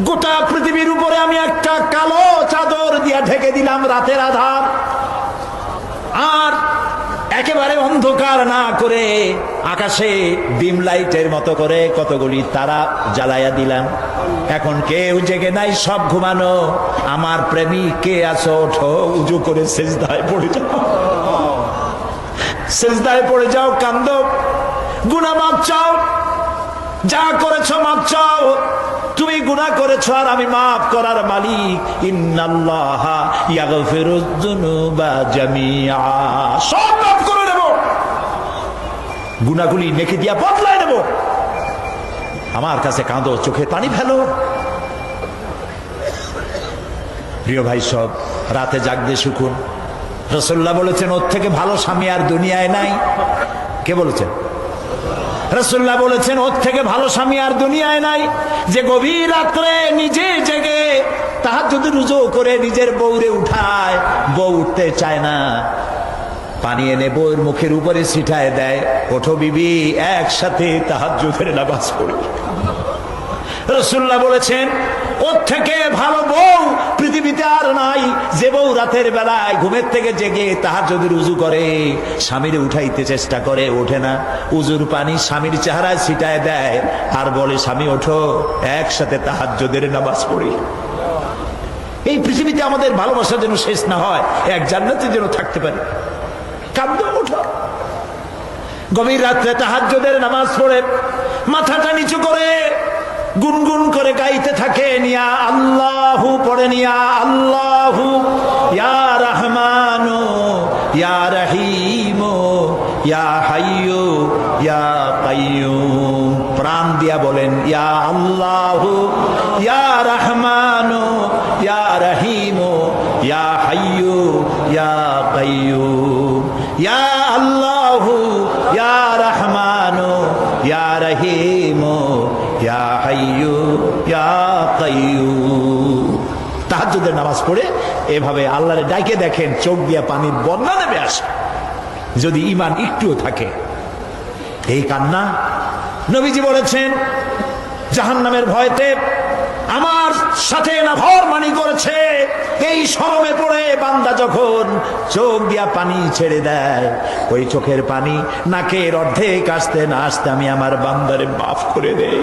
গোটা পৃথিবীর উপরে আমি একটা কালো চাদর দিয়া ঢেকে দিলাম রাতের আধার, আর একেবারে অন্ধকার না করে আকাশে ডিম লাইটের মতো করে কতগুলি তারা জ্বালাইয়া দিলাম। এখন কেউ জেগে নাই, সব ঘুমানো। আমার প্রেমিক কে আছো, ওঠো, উজু করে সিজদায় পড়ে যাও, সিজদায় পড়ে যাও, কান্দো, গুনাহ মাপ চাও, যা করেছো মাপ চাও। তুমি গুনাহ করেছো আর আমি মাফ করার মালিক। ইন্নাল্লাহা ইয়াগফিরুয যুনুবা জামিআ, সব মাফ করে দেব, গুনাহগুলি নেকি দিয়া বদলায় দেব। আমার কাছে কাঁদো, চোখে পানি ফেলো। প্রিয় ভাই সব, রাতে জাগতে শুকুন। রাসূলুল্লাহ বলেছেন ওর থেকে ভালো স্বামী আর দুনিয়ায় নাই। কে বলেছেন? রাসূলুল্লাহ বলেছেন ওর থেকে ভালো স্বামী আর দুনিয়ায় নাই, যে গভীর রাত্রে নিজে জেগে তাহাজ্জুদের রুজু করে নিজের বউরে উঠায়, বউ উঠতে চায় না, পানি এনে বউয়ের মুখের উপরে ছিটায় দেয়, ওঠো বিবি একসাথে তাহাজ্জুদের নামাজ পড়ি। রাসূলুল্লাহ বলেছেন ওর থেকে ভালো বউ পৃথিবীতে আর নাই, যে বউ রাতের বেলায় ঘুমের থেকে জেগে তাহাজ্জুদের উযু করে, স্বামীরে উঠাইতে চেষ্টা করে, ওঠে না, উযুর পানি স্বামীর চেহারায় ছিটায় দেয় আর বলে স্বামী ওঠো একসাথে তাহাজ্জুদের নামাজ পড়ি। এই পৃথিবীতে আমাদের ভালোবাসা যেন শেষ না হয়, এক জান্নাতে যেন থাকতে পারি। কাঁদো, ওঠো। গভীর রাত্রে তাহাজ্জুদের নামাজ পড়ে মাথাটা নিচু করে গুনগুন করে গাইতে থাকেন, ইয়া আল্লাহু পড়েন, ইয়া আল্লাহু ইয়া রহমানু ইয়া রহিমু ইয়া হাইয়ু ইয়া কাইয়ুম। প্রাণ দিয়া বলেন ইয়া আল্লাহু ইয়া রহমানু ইয়া রহিমু ইয়া হাইয়ু ইয়া কাইয়ুম, ইয়া আল্লাহু ইয়া রহমানু ইয়া রহিমু ইয়া হাইয়ু ইয়া কাইয়ুম। তাহাজ্জুদের নামাজ পড়ে এভাবে আল্লাহরে ডাকে দেখেন, চোখ দিয়া পানির বন্যা নেমে আসে যদি ঈমান একটুও থাকে। এই কান্না নবীজি বলেছেন জাহান্নামের ভয়তে আমার সাথে নাফরমানি করেছে, এই শরমে পড়ে বান্দা যখন চোখ দিয়া পানি ছেড়ে দেয়, ওই চোখের পানি নাকের অর্ধেক আসতে না আসতে আমি আমার বান্দারে মাফ করে দেই।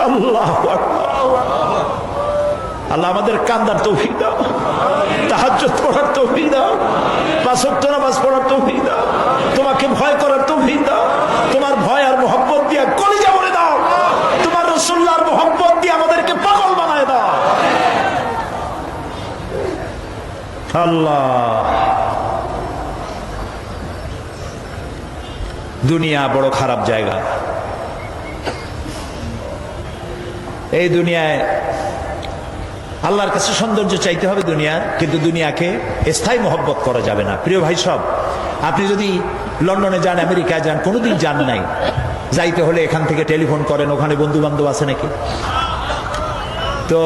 আল্লাহু আকবার। আল্লাহ আমাদের কান্দার তৌফিক দাও, তাহাজ্জুদ পড়ার তৌফিক দাও, পাঁচ ওয়াক্ত নামাজ পড়ার তৌফিক দাও, তোমাকে ভয় করার তৌফিক দাও, তোমার ভয় আর মোহব্বত দিয়ে কলিজা ভরে দাও, তোমার রাসূলুল্লাহর মোহব্বত দিয়ে আমাদেরকে পাগল বানায় দাও। আল্লাহ, দুনিয়া বড় খারাপ জায়গা। এই দুনিয়ায় আল্লাহর কাছে সৌন্দর্য চাইতে হবে দুনিয়ার, কিন্তু দুনিয়াকে স্থায়ী মহব্বত করা যাবে না। প্রিয় ভাই সব, আপনি যদি লন্ডনে যান, আমেরিকায় যান, কোনোদিন যান নাই, যাইতে হলে এখান থেকে টেলিফোন করেন, ওখানে বন্ধু বান্ধব আছে নাকি? তো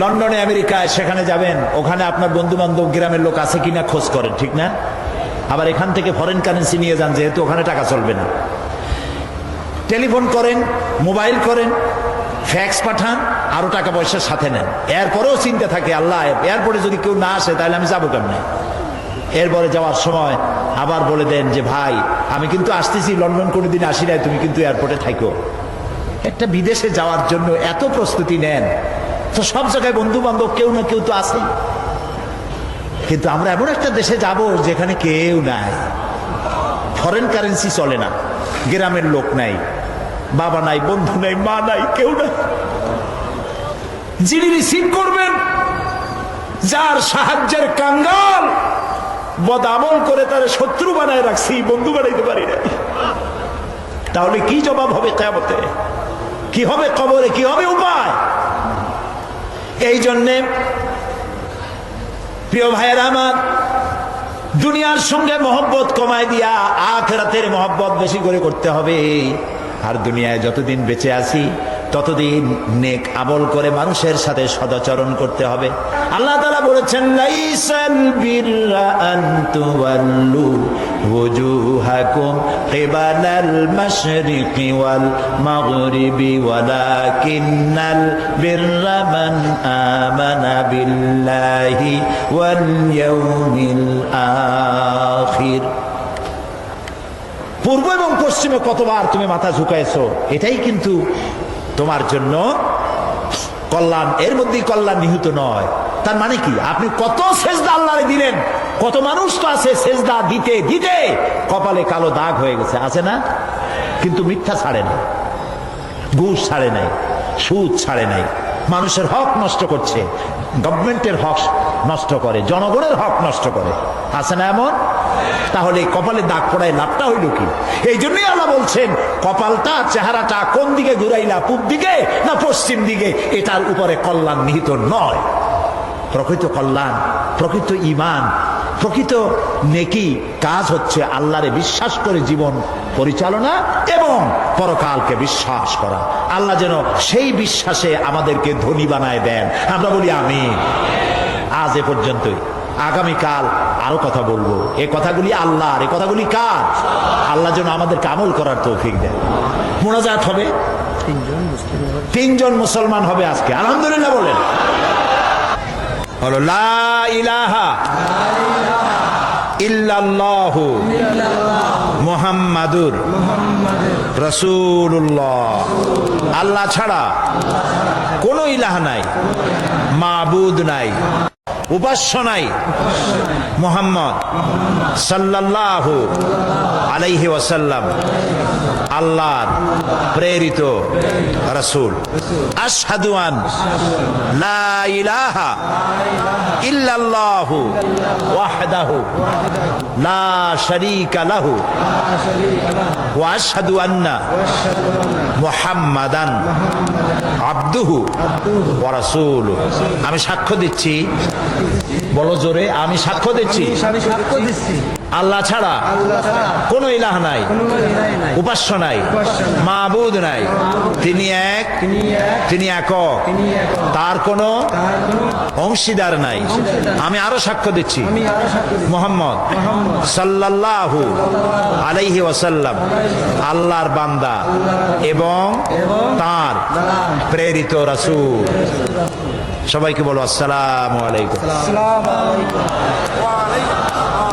লন্ডনে আমেরিকায় সেখানে যাবেন, ওখানে আপনার বন্ধু বান্ধব গ্রামের লোক আছে কিনা খোঁজ করেন, ঠিক না? আবার এখান থেকে ফরেন কারেন্সি নিয়ে যান, যেহেতু ওখানে টাকা চলবে না। টেলিফোন করেন, মোবাইল করেন, ফ্যাক্স পাঠান, আরো টাকা পয়সার সাথে নেন। এরপরেও চিন্তা থাকে আল্লাহ এরপরে যদি কেউ না আসে তাহলে আমি যাবো কেমনে? এরপরে যাওয়ার সময় আবার বলে দেন যে ভাই আমি কিন্তু আসতেছি, লন্ডন কোনোদিন আসি নাই, তুমি কিন্তু এয়ারপোর্টে থাকো। একটা বিদেশে যাওয়ার জন্য এত প্রস্তুতি নেন, তো সব জায়গায় বন্ধু বান্ধব কেউ না কেউ তো আছে, কিন্তু আমরা এমন একটা দেশে যাব যেখানে কেউ নাই, ফরেন কারেন্সি চলে না, গ্রামের লোক নাই, বাবা নাই, বন্ধু নাই, মা নাই, কেউ নাই। যিনি রিসিভ করবেন, যার সাহায্যের কাঙ্গাল, বদামল করে তার শত্রু বানায় রাখছি, বন্ধু বানাইতে পারি না, তাহলে কি জবাব হবে কিয়ামতে? কি হবে কবরে? কি হবে উপায়? এই জন্যে প্রিয় ভাইয়েরা আমার, দুনিয়ার সঙ্গে মহব্বত কমায় দিয়া আখিরাতের মহব্বত বেশি করে করতে হবে। আর দুনিয়ায় যতদিন বেঁচে আছি ততদিন নেক আমল করে মানুষের সাথে সদাচরণ করতে হবে। আল্লাহ তাআলা বলেছেন লাইসাল বিররা আন তুওয়াল্লু ওয়াজুহাকুম কিবালাল মাশরিকি ওয়াল মাগরিবি ওয়ালাকিন্নাল বিররা মান আমানা বিল্লাহি ওয়াল ইয়াউমিল আখির। পূর্ব এবং পশ্চিমে কতবার তুমি মাথা ঝুঁকাইছো, এটাই কিন্তু তোমার জন্য কল্যাণ, এর মধ্যেই কল্যাণ নিহিত নয়। তার মানে কি? আপনি কত সেজদা আল্লাহরে দিলেন, কত মানুষ তো আছে সেজদা দিতে দিতে কপালে কালো দাগ হয়ে গেছে, আছে না? কিন্তু মিথ্যা ছাড়ে নাই, ঘুষ ছাড়ে নাই, সুদ ছাড়ে নাই, মানুষের হক নষ্ট করছে, গভর্নমেন্টের হক নষ্ট করে, জনগণের হক নষ্ট করে, আছে না এমন? তাহলে কপালে দাগ পড়ায় লাভটা হইল কি? এই জন্যই আল্লাহ বলছেন কপালটা, চেহারাটা কোন দিকে ঘুরাইলা, পূব দিকে না পশ্চিম দিকে, এটার উপরে কল্যাণ নিহিত নয়। প্রকৃত কল্যাণ, প্রকৃত ঈমান, প্রকৃত নেকি কাজ হচ্ছে আল্লাহরে বিশ্বাস করে জীবন পরিচালনা এবং পরকালকে বিশ্বাস করা। আল্লাহ যেন সেই বিশ্বাসে আমাদেরকে ধনী বানায় দেন, আমরা বলি আমিন। আজ এ পর্যন্তই, আগামীকাল আরো কথা বলবো। এই কথাগুলি আল্লাহর, এই কথাগুলি কার? আল্লাহ যেন আমাদেরকে আমল করার তৌফিক দেন। মোনাজাত হবে, তিনজন মুসলমান হবে আজকে, আলহামদুলিল্লাহ বলেন। হলো লা ইলাহা ইল্লাল্লাহু মুহাম্মাদুর রাসূলুল্লাহ। আল্লাহ ছাড়া কোনো ইলাহ নাই, মাবুদ নাই, উপাস্য নাই। মুহাম্মদ সাল্লাল্লাহু আলাইহি ওয়াসাল্লাম আল্লাহর প্রেরিত রাসূল। আশহাদু আন লা ইলাহা ইল্লাল্লাহু ওয়াহদাহু লা শারীকা লাহু ওয়া আশহাদু আন্না মুহাম্মাদান আবদুহু ওয়া রাসূলুহু। আমি সাক্ষ্য দিচ্ছি, বলো জোরে, আমি সাক্ষ্য দিচ্ছি আল্লাহ ছাড়া কোনো ইলাহ নাই, উপাস্য নাই, মাবুদ নাই, তিনি এক, তিনি একক, তার কোনো অংশীদার নাই। আমি আরো সাক্ষ্য দিচ্ছি মুহাম্মদ সাল্লাল্লাহু আলাইহি ওয়াসাল্লাম আল্লাহর বান্দা এবং তার প্রেরিত রাসূল। সবাইকে বলো আসসালামু আলাইকুম।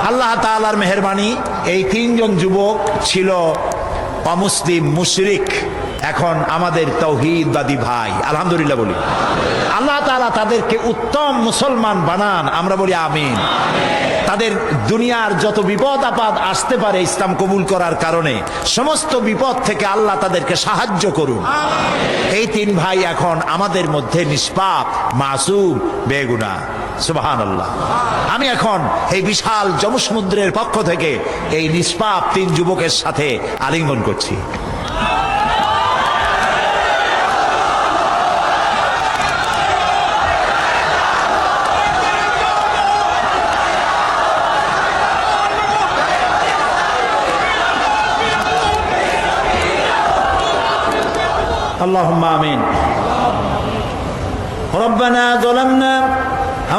আল্লাহ তাআলার মেহেরবানি, এই তিনজন যুবক ছিল অমুসলিম, মুশরিক, এখন আমাদের তাওহীদবাদী ভাই, আলহামদুলিল্লাহ বলি। আল্লাহ তাআলা তাদেরকে উত্তম মুসলমান বানান, আমরা বলি আমিন। তাদের দুনিয়ার যত বিপদ আপদ আসতে পারে ইসলাম কবুল করার কারণে, সমস্ত বিপদ থেকে আল্লাহ তাদেরকে সাহায্য করুন। এই তিন ভাই এখন আমাদের মধ্যে নিষ্পাপ, মাসুম, বেগুনাহ। সুবহানাল্লাহ। আমি এখন এই বিশাল জনসমুদ্রের পক্ষ থেকে এই নিষ্পাপ তিন যুবকের সাথে আলিঙ্গন করছি। اللهم آمين. ربنا ظلمنا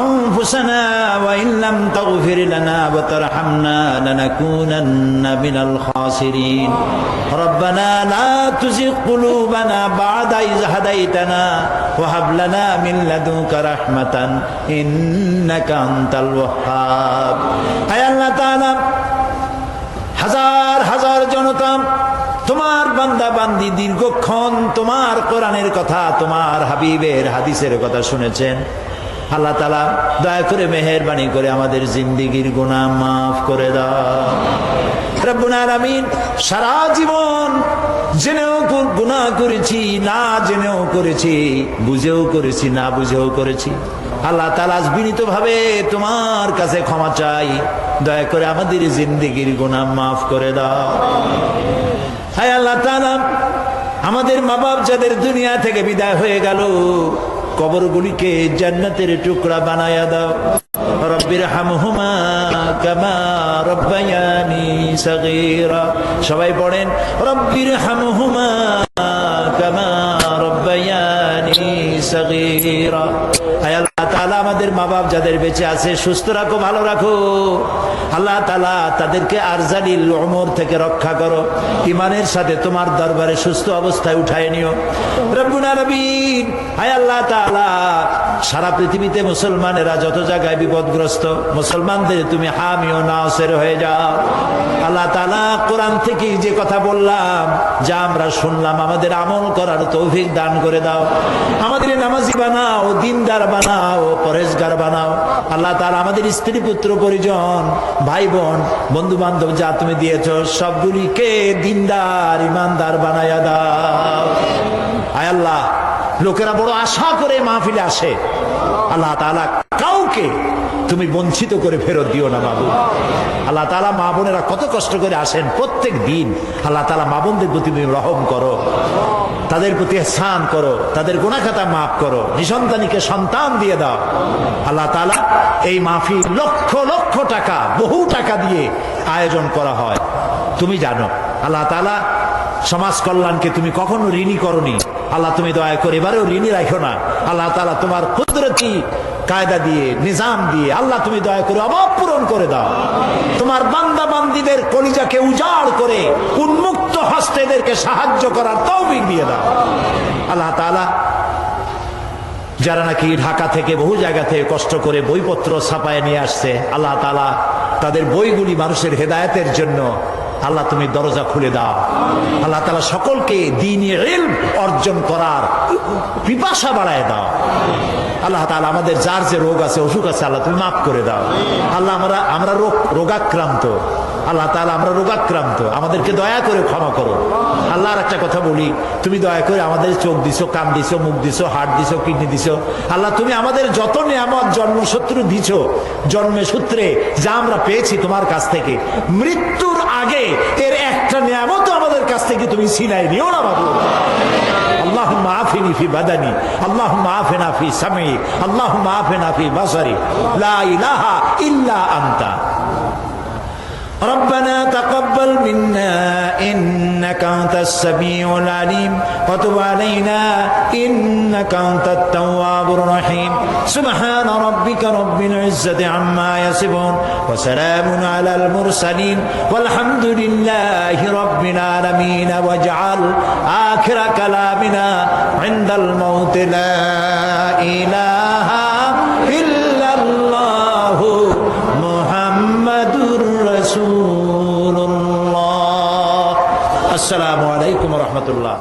أنفسنا وإن لم تغفر لنا وترحمنا لنكونن من الخاسرين. ربنا لا تزغ قلوبنا بعد إذ هديتنا وهب لنا من لدنك رحمة إنك أنت الوهاب. أي الله تعالى হাজার হাজার জনতা তোমার বান্দা বান্দি দীর্ঘক্ষণ তোমার কোরআনের কথা, তোমার হাবিবের হাদিসের কথা শুনেছেন। আল্লাহ তাআলা দয়া করে মেহেরবানি করে আমাদের জিন্দেগীর গুনাহ মাফ করে দাও রব্বুল আলামিন। সারা জীবন জেনেও গুনাহ করেছি, না জেনেও করেছি, বুঝেও করেছি, না বুঝেও করেছি। আল্লাহ তাআলা বিনীতভাবে তোমার কাছে ক্ষমা চাই, দয়া করে আমাদের জিন্দেগীর গুনাহ মাফ করে দাও। হায় আল্লাহ তাআলা, আমাদের মা বাপ যাদের দুনিয়া থেকে বিদায় হয়ে গেল, কবরগুলিকে জান্নাতের টুকরা বানায়া দাও। রব্বির হামহুমা কামা রব্বায়ানি সাগীরা। সবাই পড়েন রব্বির হামহুমা কামা রব্বায়ানি সাগীরা। হায় আল্লাহ তাআলা, আমাদের মা বাপ যাদের বেঁচে আছে সুস্থ রাখো, ভালো রাখো। আল্লাহ তাআলা তাদেরকে আরজালিল উমর থেকে রক্ষা করো, ঈমানের সাথে তোমার দরবারে সুস্থ অবস্থায় উঠায় নিও রব্বুল আলামিন। হায় আল্লাহ তাআলা, সারা পৃথিবীতে মুসলমানেরা যত জায়গায় বিপদগ্রস্ত, মুসলমানদের তুমি হামি ও নাসির হয়ে যাও। আল্লাহ তাআলা, কোরআন থেকে যে কথা বললাম, যা আমরা শুনলাম, আমাদের আমল করার তৌফিক দান করে দাও। আমাদের নামাজি বানাও, দিনদার বানাও, পরেজগার বানাও। আল্লাহ তাআলা, আমাদের স্ত্রী পুত্র পরিজন, ভাই বোন, বন্ধু বান্ধব যা তুমি দিয়েছ, সবগুলিকে দিনদার ইমানদার বানায়া দাও। আয় আল্লাহ, লোকেরা বড় আশা করে মাহফিলে আসে। আল্লাহ তাআলা কাউকে তুমি বঞ্চিত করে ফেরত দিও না মাবুদ। আল্লাহ তাআলা মা বোনেরা কত কষ্ট করে আসেন প্রত্যেক দিন। আল্লাহ তাআলা মা বোনদের প্রতি তুমি রহম করো, তাদের প্রতি ইহসান করো, তাদের গুনাহ খাতা মাফ করো, নিঃসন্তানীকে সন্তান দিয়ে দাও। আল্লাহ তাআলা এই মাহফিল লক্ষ লক্ষ টাকা, বহু টাকা দিয়ে আয়োজন করা হয়, তুমি জানো। আল্লাহ তাআলা সমাজ কল্যাণকে তুমি কখনো ঋণী করনি। আল্লাহ তুমি দয়া করে এবারেও ঋণী রাখো না। আল্লাহ তাআলা তোমার কুদরতি কায়দা দিয়ে, নিজাম দিয়ে আল্লাহ তুমি দয়া করে অভাব পূরণ করে দাও। তোমার বান্দা বান্দীদের কলিজাকে উজাড় করে উন্মুক্ত হস্তে এদেরকে সাহায্য করার তৌফিক দিয়ে দাও। আল্লাহ তাআলা যারা নাকি ঢাকা থেকে বহু জায়গা থেকে কষ্ট করে বইপত্র ছাপায় নিয়ে আসছে, আল্লাহ তাআলা তাদের বইগুলি মানুষের হেদায়েতের জন্য আল্লাহ তুমি দরজা খুলে দাও। আল্লাহ তাআলা সকলকে দ্বীনি ইলম অর্জন করার পিপাসা বাড়ায় দাও। আল্লাহ তাআলা আমাদের যার যে রোগ আছে, অসুখ আছে, আল্লাহ তুমি মাফ করে দাও। আল্লাহ আমরা রোগাক্রান্ত, আল্লাহ তাআলা আমরা রোগাক্রান্ত, আমাদেরকে দয়া করে ক্ষমা করো। আল্লাহর একটা কথা বলি, তুমি দয়া করে আমাদের চোখ দিছো, কান দিছো, মুখ দিছো, হার্ট দিছো, কিডনি দিছো। আল্লাহ তুমি আমাদের যত নিয়ামত জন্মসূত্র দিছো, জন্মে সূত্রে যা আমরা পেয়েছি তোমার কাছ থেকে, মৃত্যুর আগে এর একটা নিয়ামত আমাদের কাছ থেকে তুমি ছিনাই নিও না বাবু। اللهم عافني في بدني اللهم عافنا في سمعي اللهم عافنا في بصري لا إله إلا أنت ربنا تقبل منا إنك أنت السميع العليم وتب علينا إنك أنت التواب الرحيم سبحان ربك رب العزة عما يصفون وسلام على المرسلين والحمد لله رب العالمين واجعل آخر كلامنا عند الموت لا إله إلا الله محمد رسول الله السلام عليكم ورحمة الله